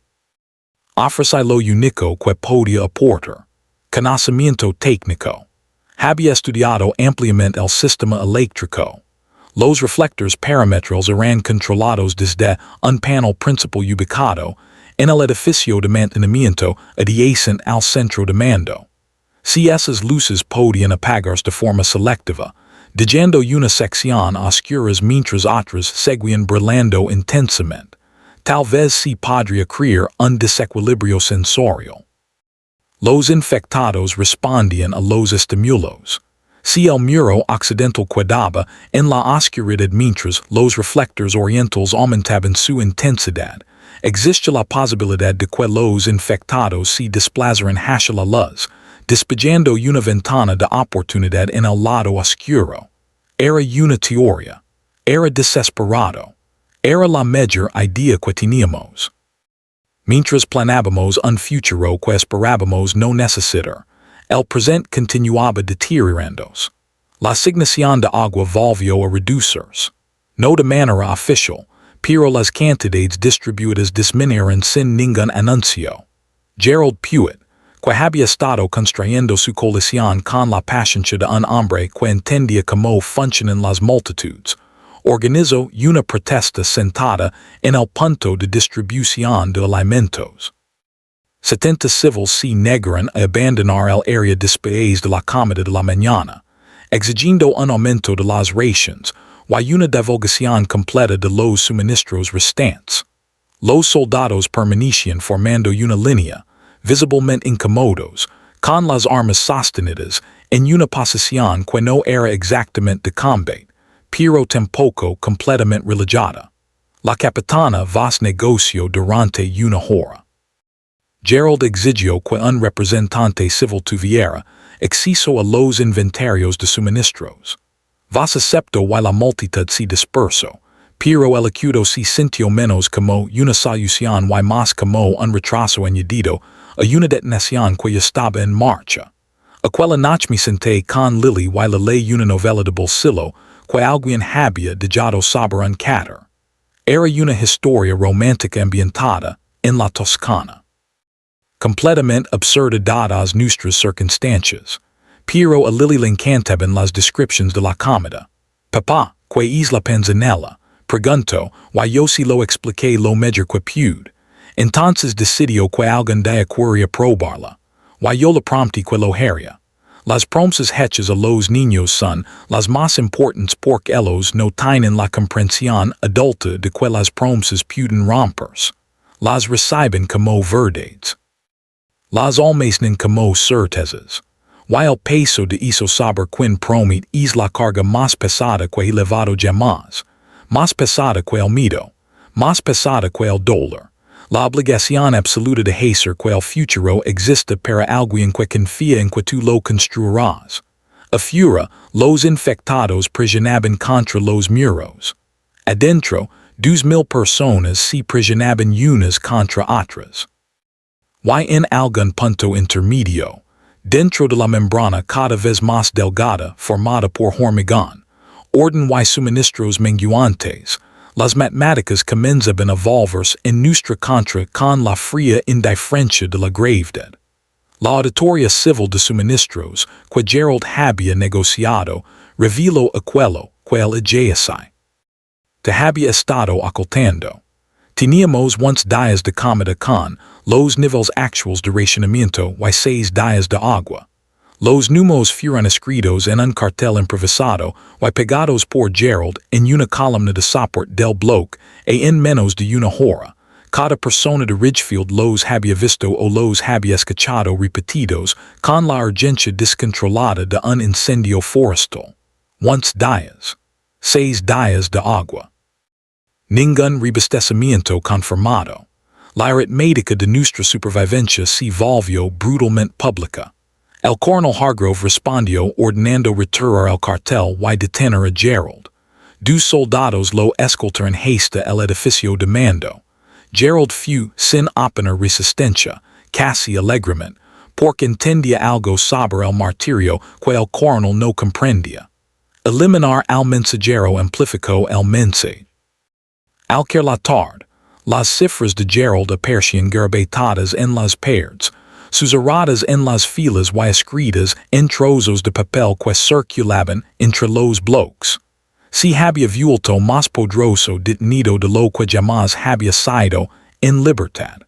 Ofrece lo único que podía aportar. Conocimiento técnico. Había estudiado ampliamente el sistema eléctrico. Los reflectores perimetrales eran controlados desde un panel principal ubicado en el edificio de mantenimiento adyacente al centro de mando. Si esas luces podían apagarse de forma selectiva, dejando una sección a oscuras mientras otras seguían brillando intensamente, tal vez se podría crear un desequilibrio sensorial. Los infectados respondían a los estímulos. Si el muro occidental quedaba en la oscuridad mientras los reflectores orientales aumentaban su intensidad, existe la posibilidad de que los infectados se desplazaran hacia la luz, despejando una ventana de oportunidad en el lado oscuro. Era una teoría. Era desesperado. Era la mejor idea que teníamos. Mientras planeábamos un futuro que esperábamos no necesitar, el presente continuaba deteriorándose. La asignación de agua volvió a reducirse. No de manera oficial, pero las cantidades distribuidas disminuyeron sin ningún anuncio. Gerald Puett, que había estado construyendo su coalición con la paciencia de un hombre que entendía cómo funcionan las multitudes, organizó una protesta sentada en el punto de distribución de alimentos. 70 civiles se negaron a abandonar el área después de la comida de la mañana, exigiendo un aumento de las raciones y una divulgación completa de los suministros restantes. Los soldados permanecían formando una línea, visiblemente incómodos, con las armas sostenidas en una posición que no era exactamente de combate, pero tampoco completamente religiosa. La capitana vos negoció durante una hora. Gerald exigió que un representante civil tuviera acceso a los inventarios de suministros. Vos aceptó y la multitud se dispersó, pero el acudo se sintió menos como una solución y más como un retraso añadido a una detonación que ya estaba en marcha. Aquella noche me senté con Lily y le leí una novela de bolsillo que alguien había dejado sobre un cáter. Era una historia romántica ambientada en la Toscana. Completamente absurda dadas nuestras circunstancias, pero a Lily le encantaban las descripciones de la comida. Papá, ¿qué es la panzanella? Preguntó, y yo se lo expliqué lo mejor que pude. Entonces decidió que algún día quería probarla, y yo le prometí que lo haría. Las promesas hechas a los niños son las más importantes porque ellos no tienen la comprensión adulta de que las promesas pueden romperse. Las reciben como verdades. Las almacenan como certezas. Y el peso de eso saber quien promete es la carga más pesada que he llevado jamás, más pesada que el miedo, más pesada que el dolor. La obligación absoluta de hacer que el futuro exista para alguien que confía en que tú lo construirás. Afuera, los infectados prisionaban contra los muros. Adentro, 2,000 personas se prisionaban unas contra otras. Y en algún punto intermedio, dentro de la membrana cada vez más delgada formada por hormigón, orden y suministros menguantes, las matemáticas comenzaban a volverse en nuestra contra con la fría indiferencia de la gravedad. La auditoria civil de suministros que Gerald había negociado reveló aquello que él ejecutó. Te había estado ocultando. Teníamos once días de comida con los niveles actuales de racionamiento y 6 días de agua. Los números fueron escritos en un cartel improvisado y pegados por Gerald en una columna de soporte del bloque en menos de una hora. Cada persona de Ridgefield los había visto o los había escuchado repetidos con la urgencia descontrolada de un incendio forestal. Once días. 6 días de agua. Ningún reabastecimiento confirmado. La aritmética de nuestra supervivencia se volvió brutalmente pública. El coronel Hargrove respondió ordenando retirar el cartel y detener a Gerald. 2 soldados lo escoltaron hasta el edificio de mando. Gerald fue sin apenas resistencia, casi alegremente, porque entendía algo sobre el martirio que el coronel no comprendía. Eliminar al mensajero amplificó el mensaje. Al caer la tarde, las cifras de Gerald aparecían garbetadas en las paredes, susurradas en las filas y escritas en trozos de papel que circulaban entre los bloques. Si había vuelto más poderoso detenido de lo que jamás había sido en libertad.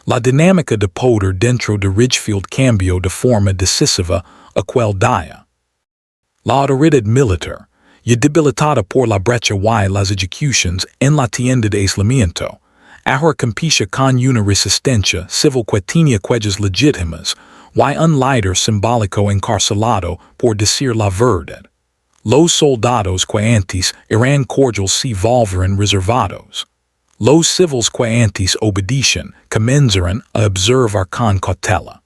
La dinámica de poder dentro de Ridgefield cambió de forma decisiva aquel día. La autoridad militar, ya debilitada por la brecha y las ejecuciones en la tienda de aislamiento, ahora compite con una resistencia civil que tenía cuellas legítimas y un líder simbólico encarcelado por decir la verdad. Los soldados que antes eran cordiales se volvieron reservados. Los civiles que antes obedecían comenzaron a observar con cautela.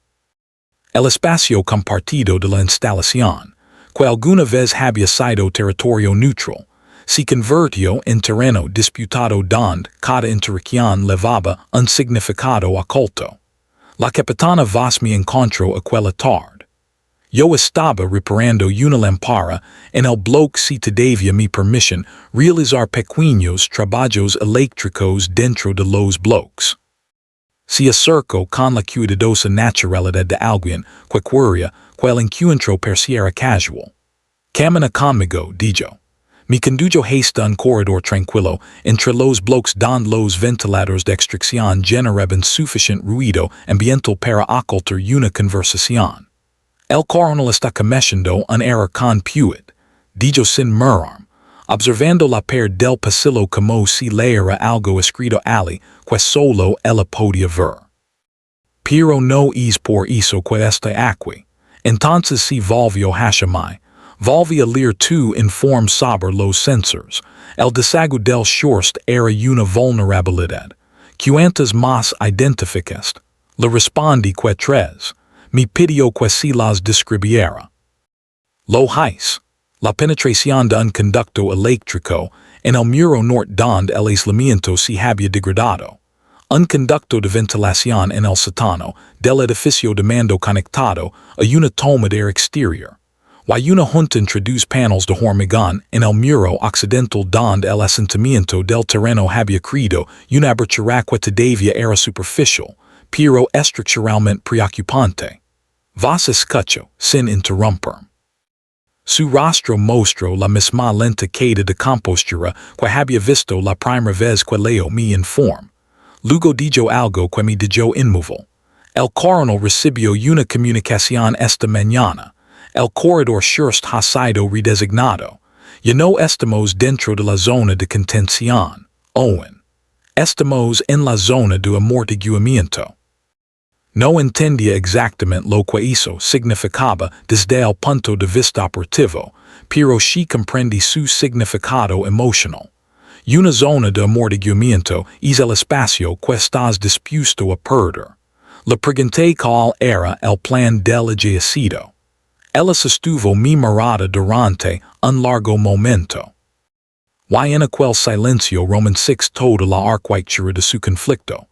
El espacio compartido de la instalación, que alguna vez había sido territorio neutral, se convirtió en terreno disputado donde cada interacción levaba un significado oculto. La capitana Voss me encontró aquella tarde. Yo estaba reparando una lámpara en el bloque si todavía me permiten realizar pequeños trabajos eléctricos dentro de los bloques. Se acercó con la cuidadosa naturalidad de alguien que quería que el encuentro pareciera casual. Camina conmigo, dijo. Me condujo hasta un corredor tranquilo entre los bloques donde los ventiladores de extracción generaban suficiente ruido ambiental para ocultar una conversación. El coronel está cometiendo un error con Puet, dijo sin mirar, observando la pared del pasillo como si leera algo escrito allí que solo él podía ver. Pero no es por eso que está aquí. Entonces se volvió hacia mí. Volví a leer tu informe sobre los sensors. El desagu del shorst era una vulnerabilidad. ¿Cuántas más identificaste? Le respondí que 3. Me pidió que se las describiera. Lo hice. La penetración de un conducto eléctrico en el muro norte donde el aislamiento se había degradado. Un conducto de ventilación en el sótano del edificio de mando conectado a una toma de aire exterior. Y una junta introduce paneles de hormigón en el muro occidental donde el asentamiento del terreno había creado una abertura que todavía era superficial, pero estructuralmente preocupante. Voss escuchó, sin interrumpir. Su rostro mostró la misma lenta queda de compostura que había visto la primera vez que leo mi informe. Luego dijo algo que me dejó inmóvil. El coronel recibió una comunicación esta mañana. El corredor shorst ha sido redesignado. Ya no estamos dentro de la zona de contención, Owen. Estamos en la zona de amortiguamiento. No entendía exactamente lo que eso significaba desde el punto de vista operativo, pero sí comprendí su significado emocional. Una zona de amortiguamiento es el espacio que estás dispuesto a perder. La pregunta cuál era el plan del ejército. Ella sostuvo mi mirada durante un largo momento. Y en aquel silencio Roman VI toda la arquitectura de su conflicto.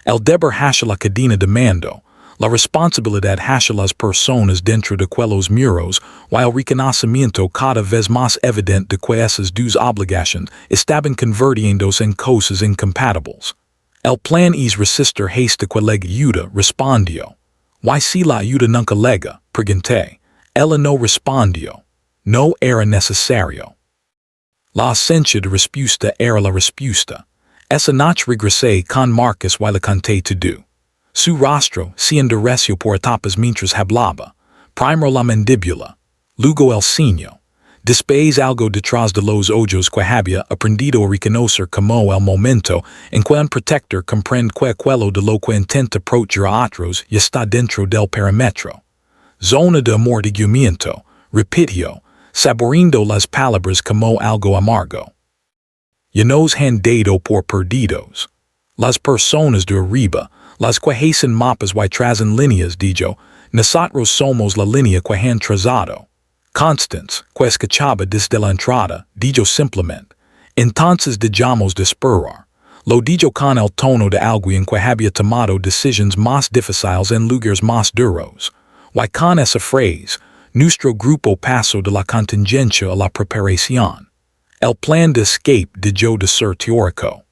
El deber hacia la cadena de mando, la responsabilidad hacia las personas dentro de aquellos muros, y el reconocimiento cada vez más evidente de que esas dos obligaciones estaban convirtiéndose en cosas incompatibles. El plan es resistir hasta que lega ayuda, respondió. Y si la ayuda nunca lega, pregunté. Ella no respondió. No era necesario. La ausencia de respuesta era la respuesta. Esa noche regresé con Marcus y le conté todo. Su rostro se endureció por etapas mientras hablaba. Primero la mandíbula, luego el ceño. Después algo detrás de los ojos que había aprendido a reconocer como el momento en que un protector comprende que aquello de lo que intenta proteger a otros ya está dentro del perímetro. Zona de amortiguamiento, repitió, saboreando las palabras como algo amargo. Ya nos han dado por perdidos. Las personas de arriba, las que hacen mapas y trazan líneas, dijo, nosotros somos la línea que han trazado. Constance, que escuchaba desde la entrada, dijo simplemente, entonces dejamos de esperar. Lo dijo con el tono de alguien que había tomado decisiones más difíciles en lugares más duros. Y con esa frase, nuestro grupo pasó de la contingencia a la preparación. El plan de escape dejó de ser teórico.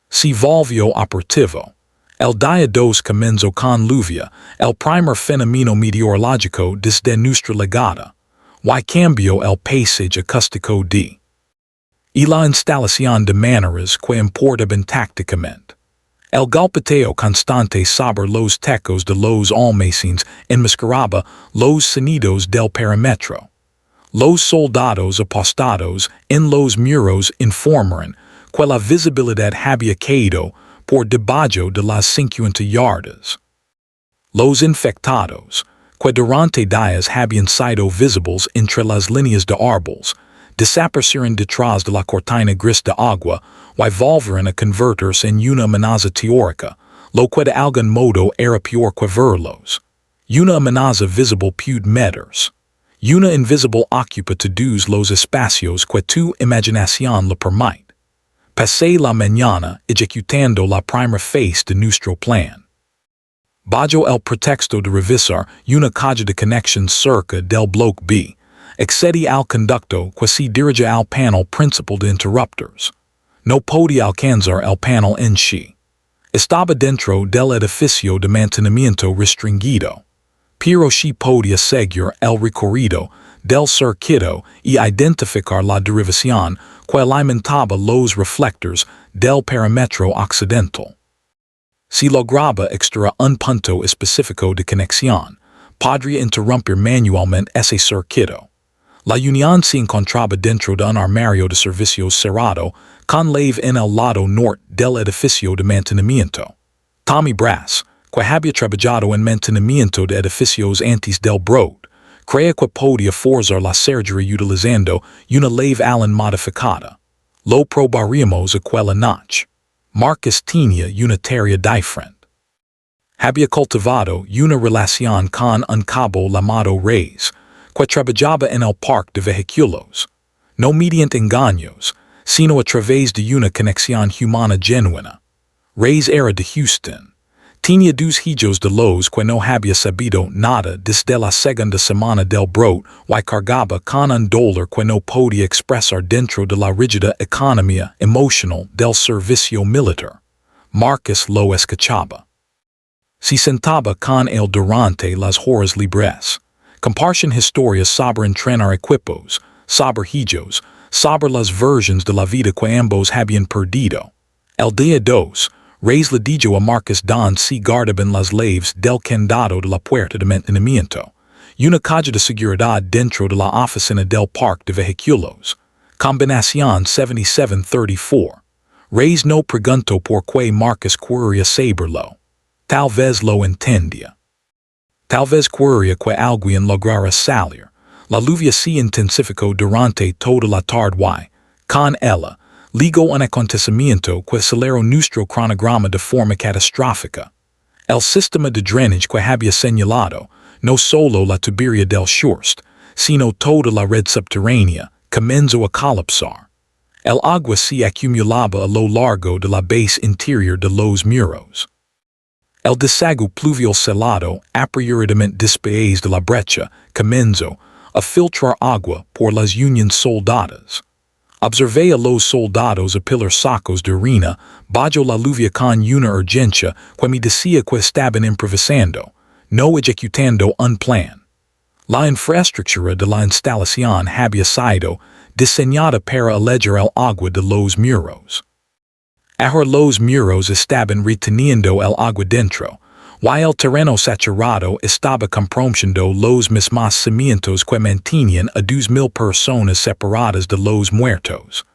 Se volvió operativo. El día 2 comenzó con lluvia, el primer fenómeno meteorológico desde nuestra llegada. Y cambió el paisaje acústico de. Y la instalación de maneras que importaban tácticamente. El golpeteo constante sobre los techos de los almacenes enmascaraba los sonidos del perímetro. Los soldados apostados en los muros informaron que la visibilidad había caído por debajo de las 50 yardas. Los infectados, que durante días habían sido visibles entre las líneas de árboles, desaparecieron detrás de la cortina gris de agua y volvieron a convertirse en una amenaza teórica, lo que de algún modo era peor que verlos. Una amenaza visible puede medirse. Una invisible ocupa todos los espacios que tu imaginación le permite. Pasé la mañana ejecutando la primera fase de nuestro plan. Bajo el pretexto de revisar una caja de conexión cerca del bloque B, accedí al conducto que se dirige al panel principal de interrupters. No podía alcanzar el panel en sí. Estaba dentro del edificio de mantenimiento restringido. Pero sí podía seguir el recorrido del circuito y identificar la derivación que alimentaba los reflectores del perímetro occidental. Si lograba extraer un punto específico de conexión, podría interrumpir manualmente ese circuito. La unión se encontraba dentro de un armario de servicios cerrado, con llave en el lado norte del edificio de mantenimiento. Tommy Brass, que había trabajado en mantenimiento de edificios antes del broad, creía que podía forzar la surgery utilizando una llave Allen modificada. Lo probaríamos aquella noche. Marcus tenía una tarea diferente. Había cultivado una relación con un cabo llamado Reyes, que trabajaba en el parque de vehículos, no mediante engaños, sino a través de una conexión humana genuina. Reyes era de Houston. Tenía dos hijos de los que no había sabido nada desde la segunda semana del broad y cargaba con un dolor que no podía expresar dentro de la rígida economía emocional del servicio militar. Marcus lo escuchaba. Se sentaba con él durante las horas libres. Compartían historias sobre entrenar equipos, sobre hijos, sobre las versiones de la vida que ambos habían perdido. El día 2, Reyes le dijo a Marcus don se guardaban las llaves del candado de la puerta de mantenimiento, una caja de seguridad dentro de la oficina del parque de vehículos. Combinación 7734. Reyes no preguntó por qué Marcus quería saberlo. Tal vez lo entendía. Tal vez quería que alguien lograra salir. La lluvia se intensificó durante toda la tarde y, con ella, Ligo un acontecimiento que acelero nuestro cronograma de forma catastrófica. El sistema de drenaje que había señalado, no solo la tubería del Shorst, sino toda la red subterránea, comenzó a colapsar. El agua se acumulaba a lo largo de la base interior de los muros. El desague pluvial salado, apresuradamente después de la brecha, comenzó a filtrar agua por las unions soldadas. Observé a los soldados a pilar sacos de harina, bajo la lluvia con una urgencia que me decía que estaban improvisando, no ejecutando un plan. La infraestructura de la instalación había sido diseñada para alejar el agua de los muros. Ahora los muros estaban reteniendo el agua dentro, while el terreno saturado estaba comprometiendo los mismos cimientos que mantenían a 2,000 personas separadas de los muertos.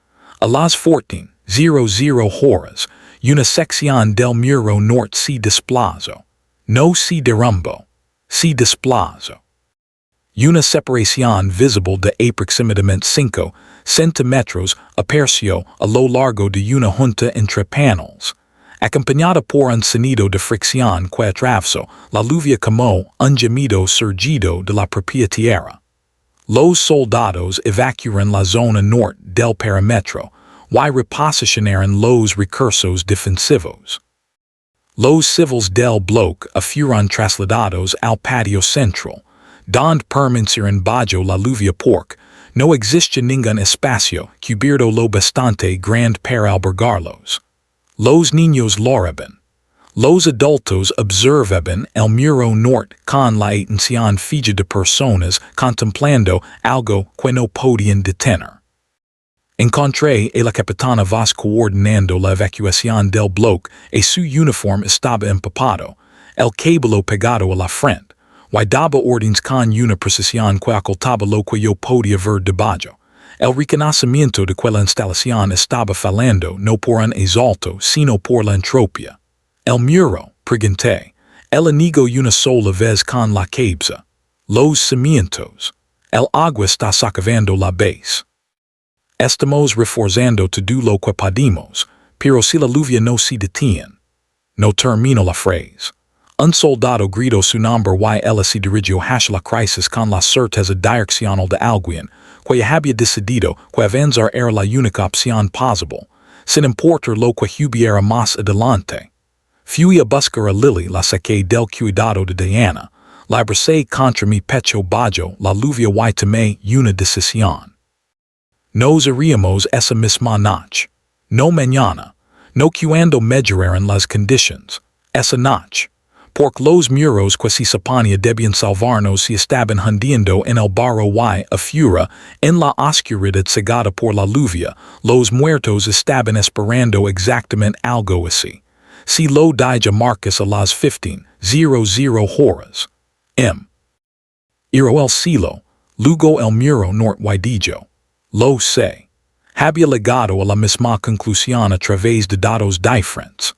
A las 14:00 horas, una sección del muro norte se desplazó. No se derrumbó, se desplazó. Una separación visible de aproximadamente 5 centímetros apareció a lo largo de una junta entre paneles, acompañada por un sonido de fricción que atravesó la lluvia como un gemido surgido de la propia tierra. Los soldados evacuaron la zona norte del perímetro, y reposicionaron los recursos defensivos. Los civiles del bloque fueron trasladados al patio central, donde permanecieron bajo la lluvia porque no existía ningún espacio cubierto lo bastante grande para albergarlos. Los niños lloraban. Los adultos observaban el muro norte con la atención fija de personas contemplando algo que no podían detener. Encontré a la capitana Vaz coordinando la evacuación del bloque y su uniforme estaba empapado, el cabello pegado a la frente, y daba órdenes con una precisión que ocultaba lo que yo podía ver debajo. El reconocimiento de que la instalación estaba fallando no por un asalto, sino por la entropía. El muro, pregunté, el inigo una sola vez con la cabeza. Los cimientos. El agua está socavando la base. Estamos reforzando todo lo que podemos, pero si la lluvia no se detiene. No termino la frase. Un soldado gritó su nombre y él se dirigió hacia la crisis con la certeza direccional de alguien que había decidido que avanzar era la única opción posible, sin importar lo que hubiera más adelante. Fui a buscar a Lily, la saqué del cuidado de Diana, la abracé contra mi pecho bajo la lluvia y tomé una decisión. Nos iríamos esa misma noche. No mañana. No cuando mejoraran las condiciones. Esa noche. Porque los muros que se suponía debían salvarnos se estaban hundiendo en el barro y, afuera, en la oscuridad cegada por la lluvia, los muertos estaban esperando exactamente algo así. Si lo dije Marcus a las 15:00 horas. Iro el cielo, luego el muro norte y dijo. Lo sé. Había llegado a la misma conclusión a través de datos diferentes.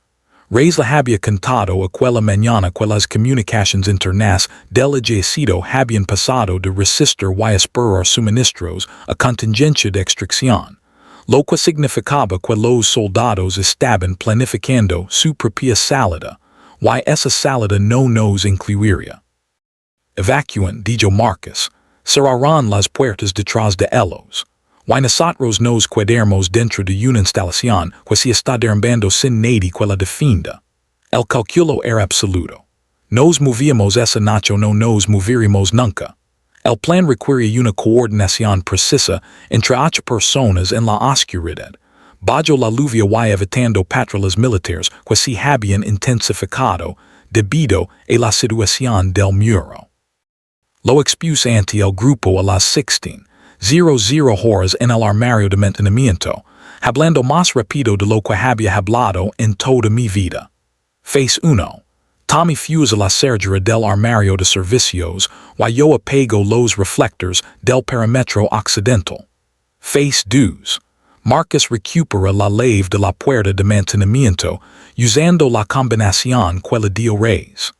Reis la había contado aquella mañana que las comunicaciones internas del ejército habían pasado de resistir y esperar suministros a contingencia de extracción, lo que significaba que los soldados estaban planificando su propia salida, y esa salida no nos incluiría. Evacúen, dijo Marcus, cerrarán las puertas detrás de ellos. Y nosotros nos quedaremos dentro de una instalación que se está derrumbando sin nadie que la defienda. El cálculo era absoluto. Nos movíamos esa noche o no nos moveríamos nunca. El plan requiere una coordinación precisa entre 8 personas en la oscuridad, bajo la lluvia y evitando patrullas militares que se habían intensificado debido a la situación del muro. Lo expuse ante el grupo a las 16:00 horas en el armario de mantenimiento, hablando más rápido de lo que había hablado en toda mi vida. Phase 1. Tommy fusa la cerradura del armario de servicios y yo apego los reflectores del perímetro occidental. Phase 2. Marcus recupera la llave de la puerta de mantenimiento usando la combinación que le dio Reyes.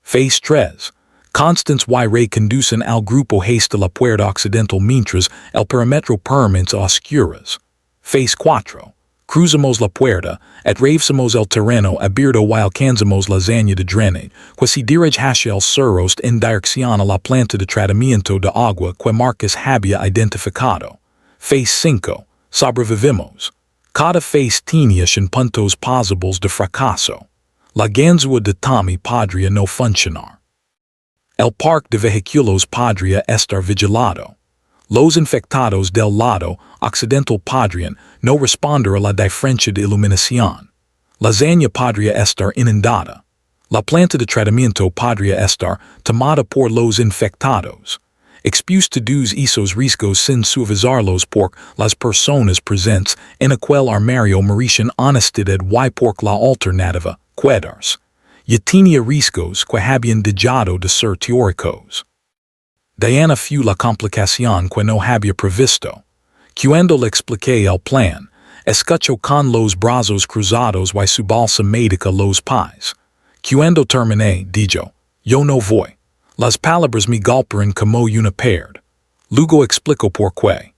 Phase 3. Constance y Ray conducen al grupo hasta la puerta occidental mientras el perímetro permanece a oscuras. Phase 4. Cruzamos la puerta, atravesamos el terreno abierto y alcanzamos la zona de drenaje, que se dirige hacia el suroeste en dirección a la planta de tratamiento de agua que Marcus había identificado. Phase 5. Sobrevivimos. Cada phase tenía puntos posibles de fracaso. La ganzúa de Tommy podría no funcionar. El parque de vehículos podría estar vigilado. Los infectados del lado occidental podrían no responder a la diferencia de iluminación. La zona podría estar inundada. La planta de tratamiento podría estar tomada por los infectados. Expuesta dos esos riesgos sin suavizarlos por las personas presentes en aquel armario merecen honestidad y por la alternativa, quedarse. Y tenía riesgos que habían dejado de ser teóricos. Diana fue la complicación que no había previsto. Cuando le expliqué el plan, escuchó con los brazos cruzados y su bolsa médica los pies. Cuando terminé, dijo, yo no voy. Las palabras me golpearon como una piedra. Luego explicó por qué.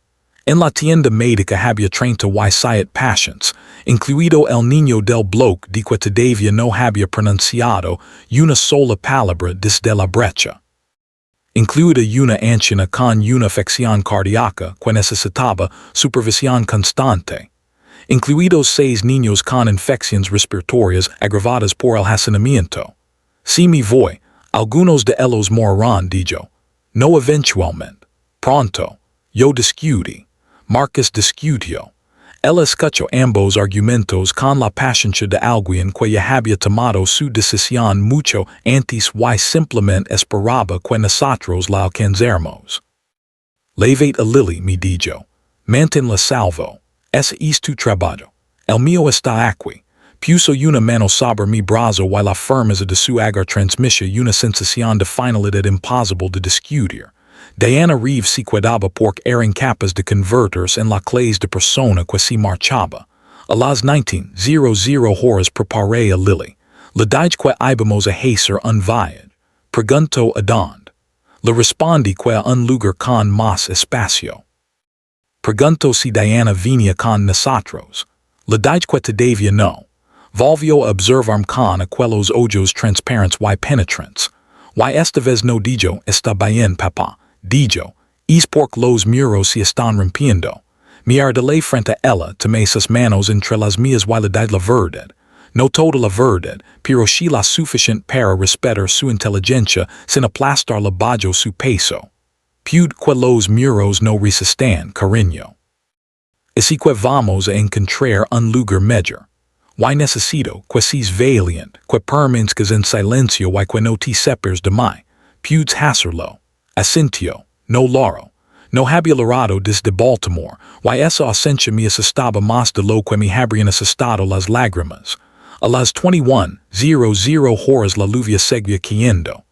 En la tienda médica había 30 y pacientes, incluido el niño del bloque de que todavía no había pronunciado una sola palabra desde la brecha. Incluida una anciana con una afección cardíaca que necesitaba supervisión constante. Incluidos 6 niños con infecciones respiratorias agravadas por el hacinamiento. Si me voy, algunos de ellos morirán, dijo. No eventualmente. Pronto. Yo discutí. Marcus discutió. Él escuchó ambos argumentos con la paciencia de alguien que ya había tomado su decisión mucho antes y simplemente esperaba que nosotros la alcanzáramos. Levate a Lily, me dijo. Manténla salvo. Ese es tu trabajo. El mío está aquí. Puso una mano sobre mi brazo y la firmeza de su agar transmite una sensación de finalidad imposible de discutir. Diana Reeves se cuidaba porque era incapaz de convertirse en la clase de persona que se marchaba. A las 19:00 horas preparé a Lily. Le dije que íbamos a hacer un viaje. Preguntó a dónde. Le respondí que a un lugar con más espacio. Preguntó si Diana venía con nosotros. Le dije que todavía no. Volvió a observarme con aquellos ojos transparentes y penetrantes. Y esta vez no dijo, está bien, papá. Dijo, es porque los muros se están rompiendo. Me arrodillé frente a ella, tomé sus manos entre las mías y le dije la verdad. No toda la verdad, pero sí la suficiente para respetar su inteligencia sin aplastarla bajo su peso. Pude que los muros no resistan, cariño. Así que vamos a encontrar un lugar mejor. Y necesito que seas valiente, que permanezcas en silencio y que no te separes de mí. Pudes hacerlo. Asintió. No loro. No había logrado desde Baltimore, y esa ausencia me asustaba más de lo que me habrían asustado las lágrimas. A las 21:00 horas la lluvia seguía cayendo.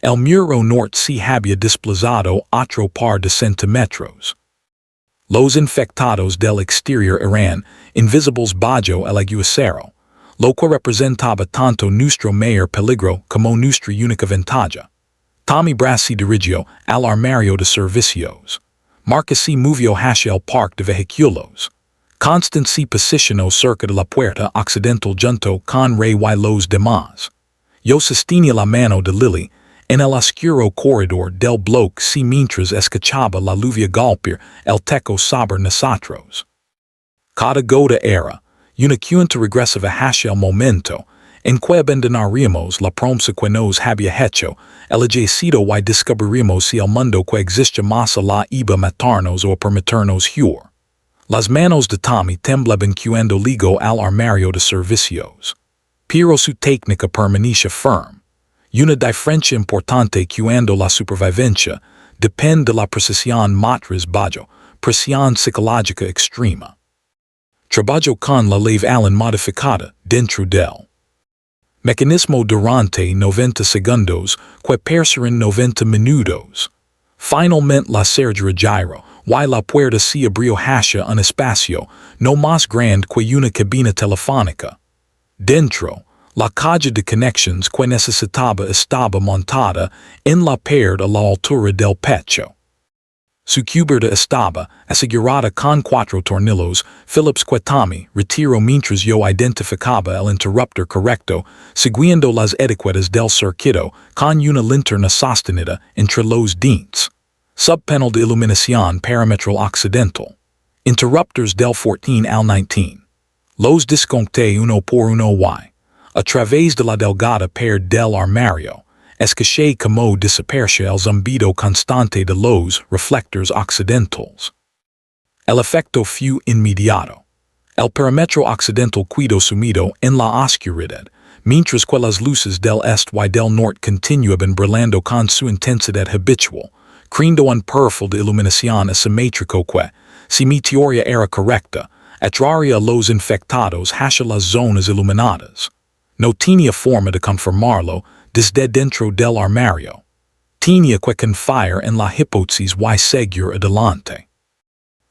El muro norte se había desplazado otro par de centímetros. Los infectados del exterior eran invisibles bajo el aguacero, lo que representaba tanto nuestro mayor peligro como nuestra única ventaja. Tommy Brass se dirigió al armario de servicios. Marcus se movió hacia el parque de vehículos. Constance se posicionó cerca de la puerta occidental junto con Ray y los demás. Yo sostenía la mano de Lily en el oscuro corredor del bloque si mientras escuchaba la lluvia golpear el techo sobre nosotros. Cada gota era una cuenta regresiva hacia el momento en que abandonaríamos la promesa que nos había hecho el ejército y descubriríamos si el mundo que existe más allá iba a matarnos o a permitirnos huir. Las manos de Tommy temblaban cuando ligó al armario de servicios. Pero su técnica permanecía firme. Una diferencia importante cuando la supervivencia depende de la precisión motriz bajo presión psicológica extrema. Trabajo con la ley Allen modificada dentro del mecanismo durante 90 segundos que parecen 90 minutos. Finalmente la cerradura giró y la puerta se abrió hacia un espacio no más grande que una cabina telefónica. Dentro, la caja de conexiones que necesitaba estaba montada en la pared a la altura del pecho. Sucubierta estaba asegurada con cuatro tornillos, Phillips Quetami, retiro mientras yo identificaba el interruptor correcto, siguiendo las etiquetas del circuito, con una linterna sostenida entre los dientes. Subpanel de iluminación perimetral occidental. Interruptors del 14 al 19. Los desconté uno por uno y. A través de la delgada pared del armario. Escaché como desaparece el zumbido constante de los reflectors occidentals. El efecto fue inmediato. El perímetro occidental quedó sumido en la oscuridad, mientras que las luces del este y del norte continuaban brillando con su intensidad habitual, creando un perfil de iluminación asimétrico que, si mi teoría era correcta, atraería a los infectados hacia las zonas iluminadas. No tenía forma de confirmarlo desde dentro del armario. Tenía que confiar en la hipótesis y seguir adelante.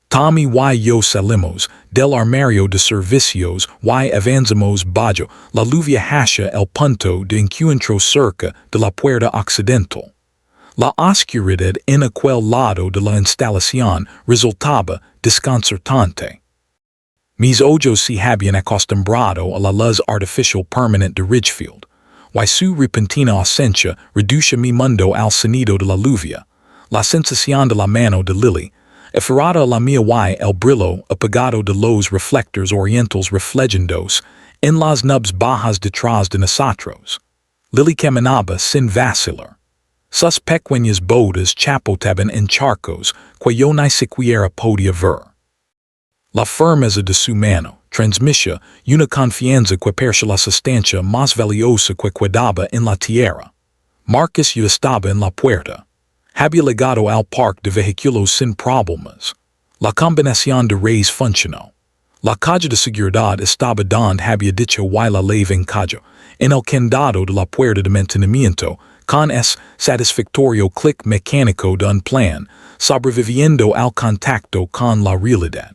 Tommy y yo salimos del armario de servicios y avanzamos bajo la lluvia hacia el punto de encuentro cerca de la puerta occidental. La oscuridad en aquel lado de la instalación resultaba desconcertante. Mis ojos se habían acostumbrado a la luz artificial permanente de Ridgefield, y su repentina ausencia reduce mi mundo al sonido de la lluvia, la sensación de la mano de Lily, aferrada a la mía y el brillo apagado de los reflectores orientales reflejandos en las nubes bajas detrás de nosotros. Lily caminaba sin vacilar. Sus pequeñas botas chapoteaban en charcos que yo ni siquiera podía ver. La firmeza de su mano transmitía una confianza que parecía la sustancia más valiosa que quedaba en la tierra. Marcus ya estaba en la puerta. Había llegado al parque de vehículos sin problemas. La combinación de redes funcionó. La caja de seguridad estaba donde había dicho y la leve en caja, en el candado de la puerta de mantenimiento, con ese satisfactorio clic mecánico de un plan, sobreviviendo al contacto con la realidad.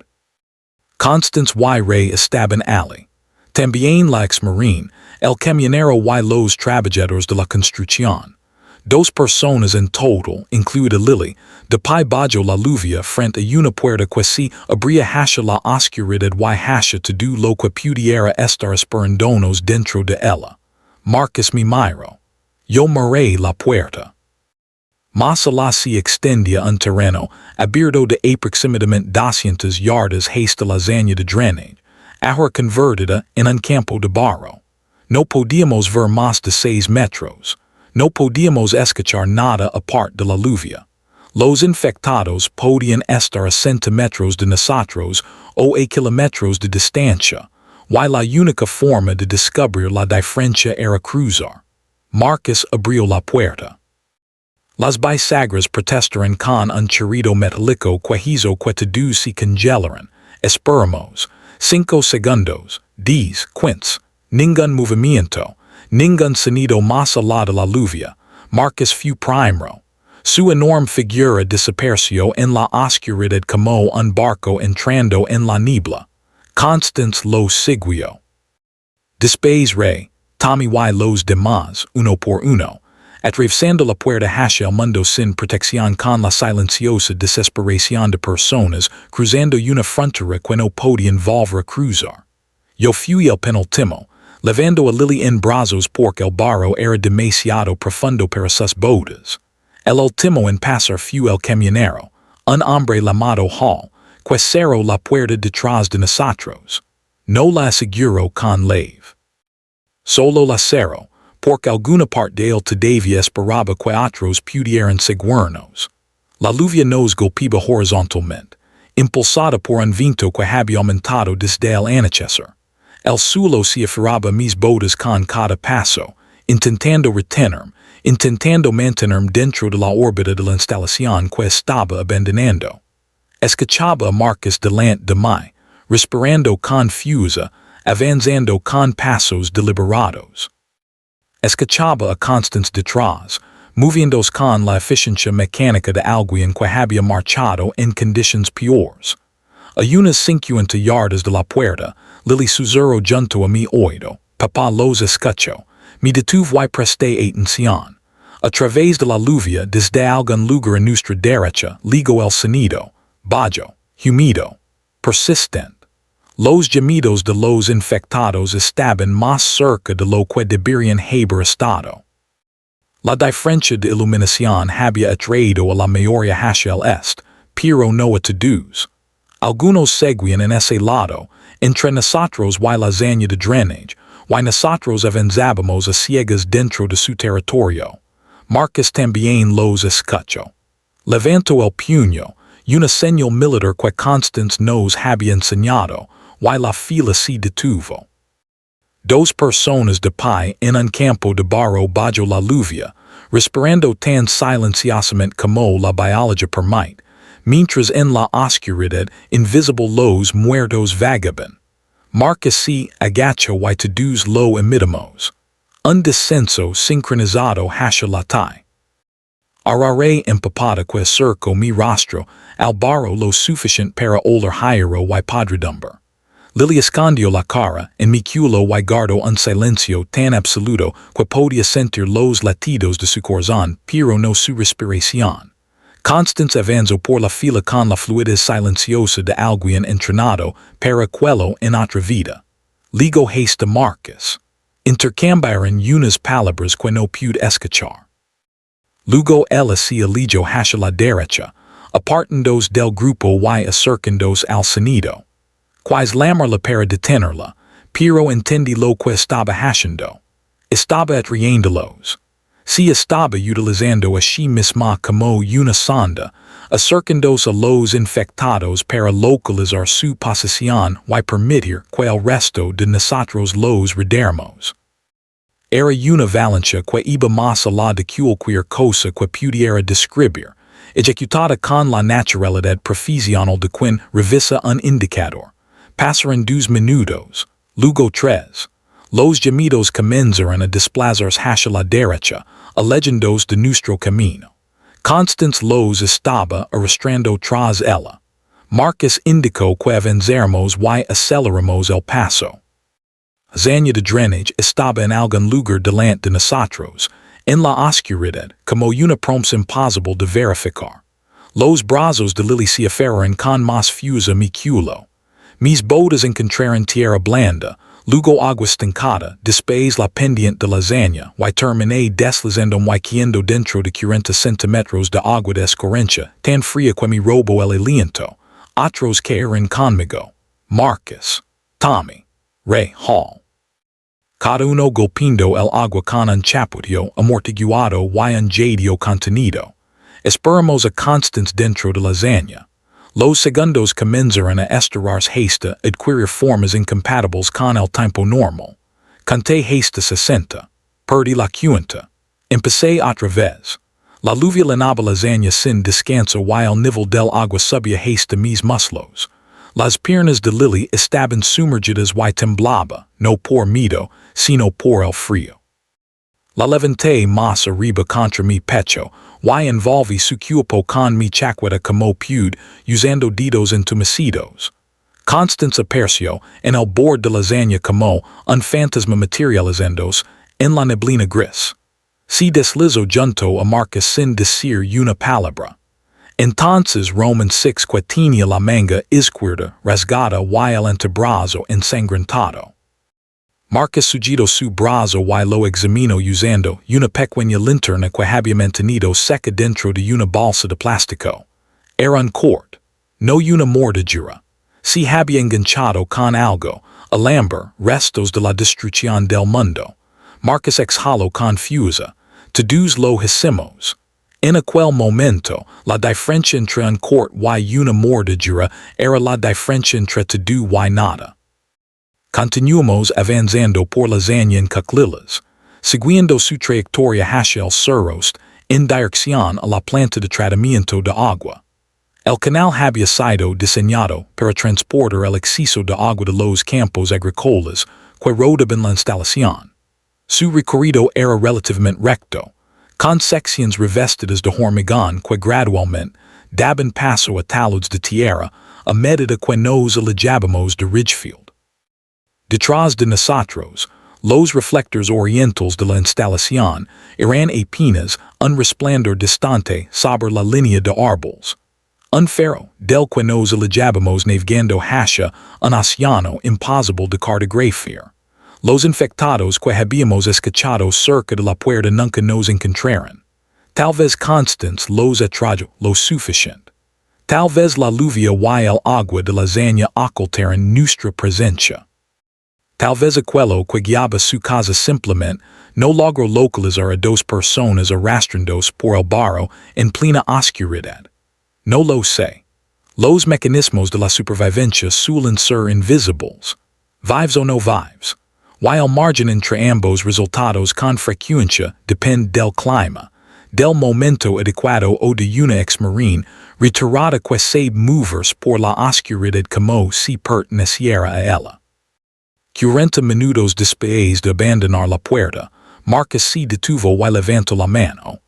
Constance y Ray estaban allí. También la ex-marine, el camionero y los trabajadores de la construcción. Dos personas en total, incluida Lily, de pie bajo la lluvia frente a una puerta que se abría hacia la oscuridad y hacia todo lo que pudiera estar esperándonos dentro de ella. Marcus me miró. Yo miré la puerta. Más allá se extendía un terreno abierto de aproximadamente 200 yardas hasta la zona de drenaje, ahora convertida en un campo de barro. No podíamos ver más de 6 metros. No podíamos escuchar nada aparte de la lluvia. Los infectados podían estar a centímetros de nosotros o a kilómetros de distancia, y la única forma de descubrir la diferencia era cruzar. Marcus abrió la puerta. Las bisagras protestaron con un chirrido metálico que hizo que todos se congelaran. Esperamos. 5 segundos. 10, 15. Ningún movimiento. Ningún sonido más allá de la lluvia. Marcus fue primero. Su enorme figura desapareció en la oscuridad como un barco entrando en la niebla. Constance lo siguió. Después Ray, Tommy y los demás, uno por uno, atravesando la puerta hacia el mundo sin protección con la silenciosa desesperación de personas cruzando una frontera que no podían volver a cruzar. Yo fui el penúltimo, levando a Lily en brazos porque el barro era demasiado profundo para sus botas. El último en pasar fue el camionero, un hombre llamado Hall, que cerró la puerta detrás de nosotros. No la aseguró con leve. Solo la cerró, porque alguna parte de él todavía esperaba que otros pudieran seguirnos. La lluvia nos golpeaba horizontalmente, impulsada por un viento que había aumentado desde el anochecer. El suelo se aferraba mis botas con cada paso, intentando retenerme, intentando mantenerme dentro de la órbita de la instalación que estaba abandonando. Escuchaba a Marcus delante de mí, respirando confusa, avanzando con pasos deliberados. Escuchaba a Constance detrás, moviéndose con la eficiencia mecánica de alguien que había marchado en condiciones peores. A unas 50 yardas de la puerta, Lily susurró junto a mi oído. Papá los escuchó. Me detuve y presté atención. A través de la lluvia desde algún lugar en nuestra derecha, ligo el sonido, bajo, humido, persistent. Los gemidos de los infectados estaban más cerca de lo que deberían haber estado. La diferencia de iluminación había atraído a la mayoría hacia el este, pero no a todos. Algunos seguían en ese lado, entre nosotros y la zona de drenaje, y nosotros avanzábamos a ciegas dentro de su territorio. Marcus también los escuchó. Levantó el puño, una señal militar que Constance nos había enseñado, y la fila se detuvo. Dos personas de pie en un campo de barro bajo la lluvia, respirando tan silenciosamente como la biología permite, mientras en la oscuridad invisible los muertos vagaban. Marcus se agachó y todos lo imitamos. Un descenso sincronizado hacia la tierra. Arraré empapada que acerco mi rostro al barro lo suficiente para oler hierro y podredumbre. Lily escondió la cara en mi culo y guardó un silencio tan absoluto que podía sentir los latidos de su corazón, pero no su respiración. Constance avanzó por la fila con la fluidez silenciosa de alguien entrenado para quello en otra vida. Ligo haste Marcus. Intercambiaron unas palabras que no pude escuchar. Luego ella se alejó hacia la derecha, apartándose del grupo y acercándose al sonido. Quis llamarla para detenerla, pero entendí lo que estaba haciendo. Estaba atrayéndolos. Si estaba utilizando a sí misma como una sonda, acercándose a los infectados para localizar su posición y permitir que el resto de nosotros los rodeáramos. Era una avalancha que iba más allá de cualquier cosa que pudiera describir, ejecutada con la naturalidad profesional de quien revisa un indicador. Pasaron 2 minutos, luego 3. Los gemidos comenzaron a desplazarse hacia la derecha, alejándose de nuestro camino. Constance los estaba arrastrando tras ella. Marcus indicó que avanzáramos y aceleramos el paso. Zona de drenaje estaba en algún lugar delante de nosotros, en la oscuridad, como una promesa imposible de verificar. Los brazos de Lily se aferraron con más fuerza a mi culo. Mis botas encontraron tierra blanda, luego agua estancada, después la pendiente de la zona, y terminé deslizando y cayendo dentro de 40 centímetros de agua de escorrencia, tan fría que me robó el aliento. Otros cayeron conmigo. Marcus, Tommy, Ray Hall. Cada uno golpeando el agua con un chapudio amortiguado y un jadio contenido. Esperamos a Constance dentro de la zona. Los segundos comenzaron a estirarse hasta adquirir formas incompatibles con el tiempo normal. Conté hasta 60. Perdí la cuenta. Empecé otra vez. La lluvia llenaba la zona sin descanso y el nivel del agua subía hasta mis muslos. Las piernas de Lily estaban sumergidas y temblaba, no por miedo, sino por el frío. La levanté más arriba contra mi pecho, y envolví su cuerpo con mi chaqueta como pude, usando dedos entumecidos. Constance apareció en el borde de la zona como un fantasma materializándose en la neblina gris. Se deslizó junto a Marcus sin decir una palabra. Entonces Roman 6 que tenía la manga izquierda rasgada y el antebrazo ensangrentado. Marcus sujetó su brazo y lo examinó usando una pequeña linterna que había mantenido seca dentro de una bolsa de plástico. Era un corte, no una mordedura. Se había enganchado con algo, alambre, restos de la destrucción del mundo. Marcus exhaló confusa. Todos lo hicimos. En aquel momento, la diferencia entre un corte y una mordedura era la diferencia entre todo y nada. Continuamos avanzando por la zona en cuclillas, siguiendo su trayectoria hacia el suroeste en dirección a la planta de tratamiento de agua. El canal había sido diseñado para transportar el exceso de agua de los campos agrícolas que rodeaban la instalación. Su recorrido era relativamente recto, con secciones revestidas de hormigón que gradualmente daban paso a taludes de tierra a medida que nos alejábamos de Ridgefield. Detrás de nosotros, Los reflectors orientals de la instalación eran apenas un resplandor distante sobre la línea de árboles. Un faro del que nos alejamos navegando hacia un océano imposible de cartografiar. Los infectados que habíamos escuchado cerca de la puerta nunca nos encontraron. Tal vez Constance los atrajo lo suficiente. Tal vez la lluvia y el agua de la zanja ocultaron nuestra presencia. Tal vez aquello que guiaba su casa simplemente no logró localizar a dos personas arrastrandos por el barro en plena oscuridad. No lo sé. Los mecanismos de la supervivencia suelen ser invisibles. Vives o no vives. Y el margen entre ambos resultados con frecuencia depende del clima, del momento adecuado o de una ex-marine retirada que sabe moverse por la oscuridad como si perteneciera a ella. 40 minutos después de abandonar la puerta, Marcus se detuvo y levantó la mano.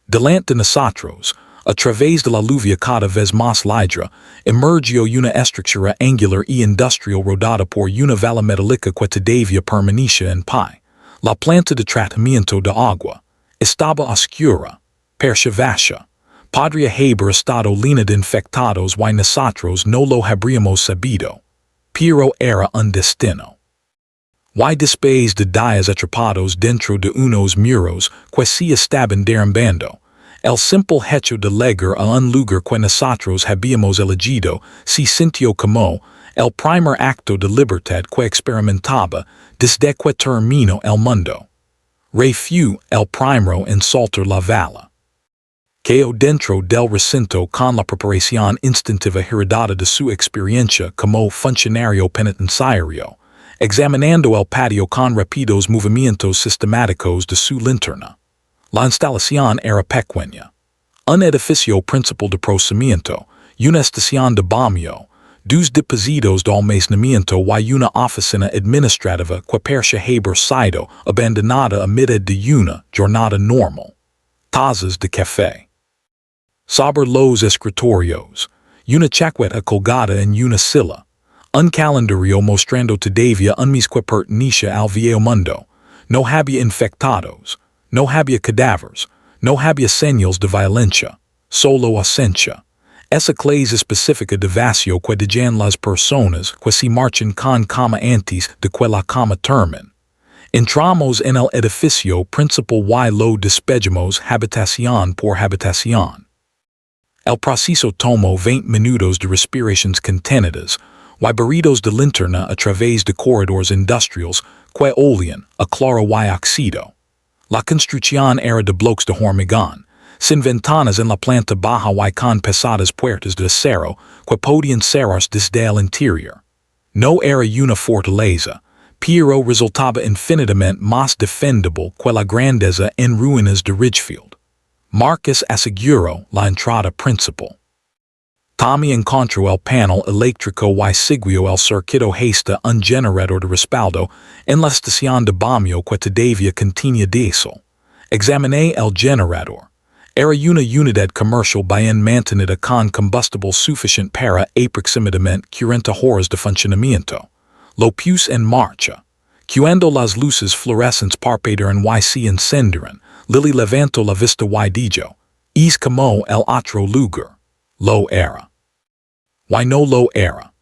Delante de nosotros, a través de la lluvia cada vez más larga, emergió una estructura angular y industrial rodada por una vala metálica que todavía permanecía en pie. La planta de tratamiento de agua estaba oscura, perchavasha. Podría haber estado llena de infectados y nosotros no lo habríamos sabido. Pero era un destino. Y después de días atrapados dentro de unos muros que se estaban derrumbando, el simple hecho de llegar a un lugar que nosotros habíamos elegido se sintió como el primer acto de libertad que experimentaba desde que terminó el mundo. Refugio el primero en saltar la vala. Quedó dentro del recinto con la preparación instintiva heredada de su experiencia como funcionario penitenciario, examinando el patio con rápidos movimientos sistemáticos de su linterna. La instalación era pequeña. Un edificio principal de procesamiento, una estación de baño, dos depósitos de almacenamiento y una oficina administrativa que parecía haber sido abandonada a mitad de una jornada normal. Tazas de café. Sobre los escritorios, una chaqueta colgada en una silla. Un calendario mostrando todavía un mes que pertenecía al viejo mundo. No había infectados. No había cadáveres, no había señales de violencia, solo ausencia. Esa clase específica de vacío que dejan las personas que se marchan con cama antes de que la cama termine. Entramos en el edificio principal y lo despejamos habitación por habitación. El proceso tomó 20 minutos de respiraciones contenidas, y barridos de linterna a través de corredores industriales que olían a cloro y óxido. La construcción era de bloques de hormigón, sin ventanas en la planta baja y con pesadas puertas de acero que podían cerrarse desde el interior. No era una fortaleza, pero resultaba infinitamente más defendible que la grandeza en ruinas de Ridgefield. Marcus aseguró la entrada principal. Tommy encontró el panel eléctrico y siguió el circuito hasta un generador de respaldo en la estación de baño que todavía contenía diésel. Examiné el generador. Era una unidad comercial bien mantenida con combustible suficiente para aproximadamente 40 horas de funcionamiento. Lo puse en marcha. Cuando las luces fluorescentes parpadearon y se encendieron, Lily levantó la vista y dijo, «Es como el otro lugar». Lo era. Y no lo era.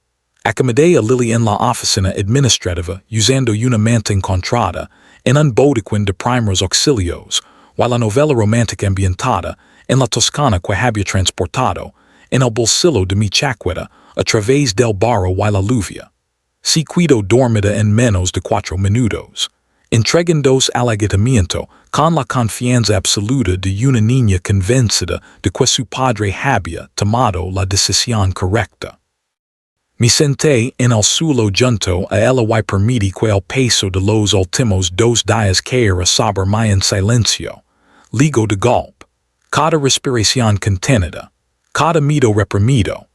Acomodé a Lily en la oficina administrativa usando una manta encontrada en un botiquín de primeros auxilios, y la novela romántica ambientada en la Toscana que había transportado en el bolsillo de mi chaqueta a través del barro y la lluvia. Se quedó dormida en menos de 4 minutos, entregándose al agotamiento con la confianza absoluta de una niña convencida de que su padre había tomado la decisión correcta. Me senté en el suelo junto a ella y permití que el peso de los últimos 2 días cayera sobre mí en silencio. Ligo de golpe. Cada respiración contenida. Cada miedo reprimido.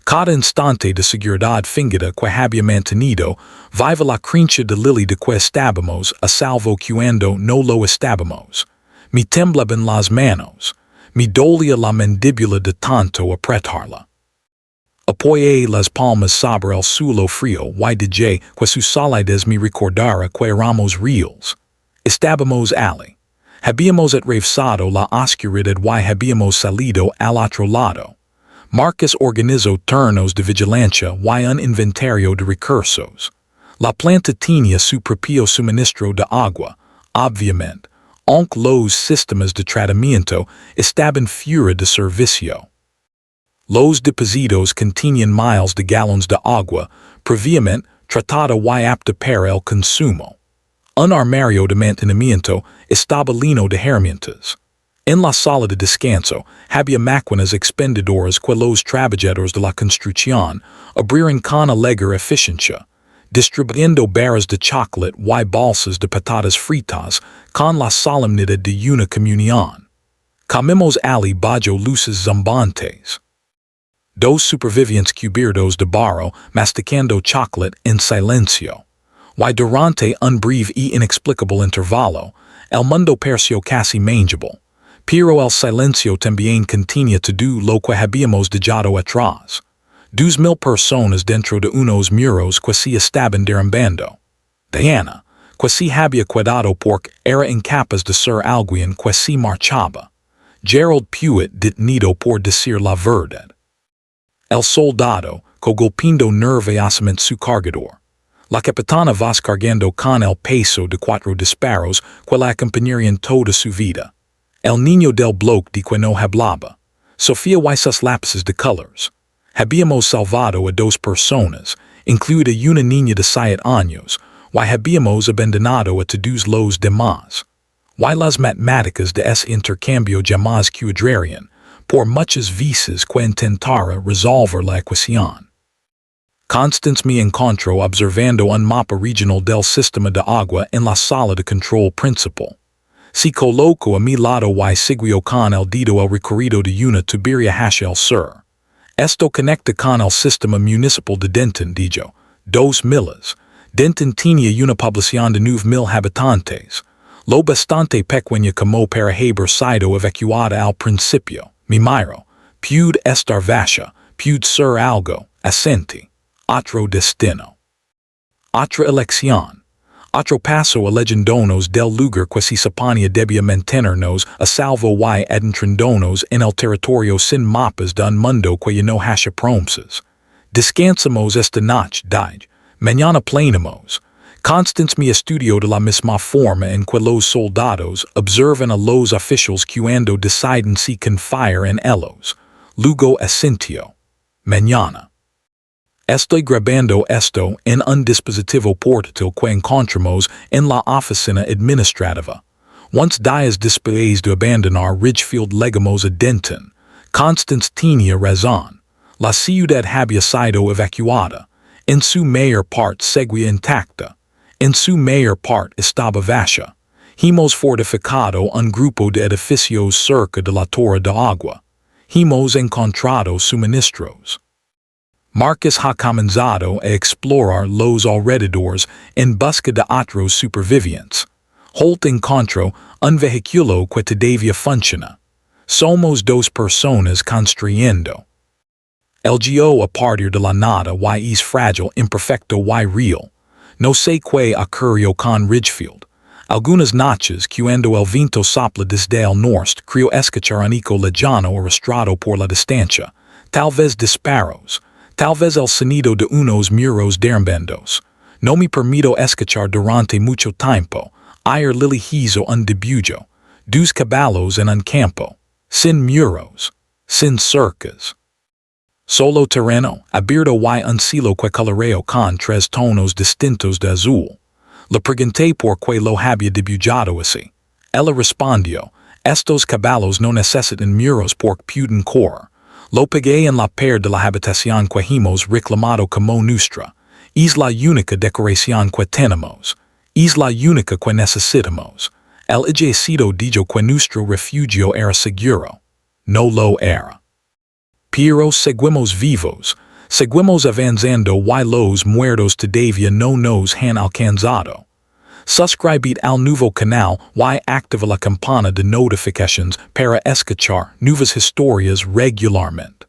Cada instante de seguridad fingida que había mantenido, viva la creencia de Lily de que estábamos a salvo cuando no lo estábamos. Me temblaban las manos. Me dolía la mandíbula de tanto apretarla. Apoye las palmas sobre el suelo frío y DJ que sus salidas me recordara que éramos reals. Estábamos allí. Habíamos atravesado la oscuridad y habíamos salido al otro lado. Marcus organizó turnos de vigilancia y un inventario de recursos. La planta tenía su propio suministro de agua, obviamente, aunque los sistemas de tratamiento estaban fuera de servicio. Los depósitos contenían miles de galones de agua, previamente tratada y apta para el consumo. Un armario de mantenimiento estaba lleno de herramientas. En la sala de descanso había máquinas expendedoras que los trabajadores de la construcción abrieron con alegre eficiencia, distribuyendo barras de chocolate y bolsas de patatas fritas con la solemnidad de una comunión. Comimos allí bajo luces zumbantes. Dos supervivientes cubiertos de barro masticando chocolate en silencio. Y durante un breve y inexplicable intervalo, el mundo pareció casi mangeable, pero el silencio también contenía todo lo que habíamos dejado atrás. 2,000 personas dentro de unos muros que se estaban derrumbando. Diana, que se había quedado porque era incapaz de ser alguien que se marchaba. Gerald Pewitt detenido por decir la verdad. El soldado, que golpeando nerviosamente su cargador. La capitana vas cargando con el peso de 4 disparos que la acompañarían toda su vida. El niño del bloque de que no hablaba. Sofía y sus lápices de colors. Habíamos salvado a 2 personas, incluida una niña de 7 años, y habíamos abandonado a todos los demás. Y las matemáticas de ese intercambio jamás quedarían, por muchas veces que intentara resolver la ecuación. Constance me encontró observando un mapa regional del sistema de agua en la sala de control principal. Se colocó a mi lado y siguió con el dedo el recorrido de una tubería hacia el sur. Esto conecta con el sistema municipal de Denton, dijo. 2 miles. Denton tenía una población de 9,000 habitantes. Lo bastante pequeña como para haber sido evacuada al principio. Mi miro. Pude estar vacía. Pude ser algo. Asenti. Otro destino. Otra elección. Otro paso a legendonos del lugar que se suponía debía mantenernos a salvo y adentrándonos en el territorio sin mapas de un mundo que no haya promesas. Descansamos esta noche, dije. Mañana planamos. Constance me estudió de la misma forma en que los soldados observan a los oficiales cuando deciden si confiar en ellos. Luego asintió. Mañana. Estoy grabando esto en un dispositivo portátil que encontramos en la oficina administrativa. Once días después de abandonar Ridgefield llegamos a Denton. Constance tenía razón. La ciudad había sido evacuada. En su mayor parte seguía intacta. En su mayor parte estaba vacía. Hemos fortificado un grupo de edificios cerca de la torre de agua. Hemos encontrado suministros. Marcus ha comenzado a explorar los alrededores en busca de otros supervivientes. Holt encontró un vehículo que todavía funciona. Somos 2 personas construyendo. El guió a partir de la nada y es frágil, imperfecto y real. No sé qué ocurrió con Ridgefield. Algunas noches, cuando el viento sopla desde el norte, creo escuchar un eco lejano arrastrado por la distancia. Tal vez disparos. Tal vez el sonido de unos muros derrumbandos. No me permito escuchar durante mucho tiempo. Ayer Lily hizo un debullo. 2 caballos en un campo. Sin muros. Sin cercas. Solo terreno, abierto y un cielo que coloreo con 3 tonos distintos de azul. Le pregunté por qué lo había dibujado así. Ella respondió, estos caballos no necesitan muros porque pueden correr. Lo pegué en la pared de la habitación que hemos reclamado como nuestra. Es la única decoración que tenemos. Es la única que necesitamos. El ejército dijo que nuestro refugio era seguro. No lo era. Pero seguimos vivos. Seguimos avanzando y los muertos todavía no nos han alcanzado. Suscribid al nuevo canal y activa la campana de notifications para escuchar nuevas historias regularmente.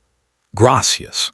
Gracias.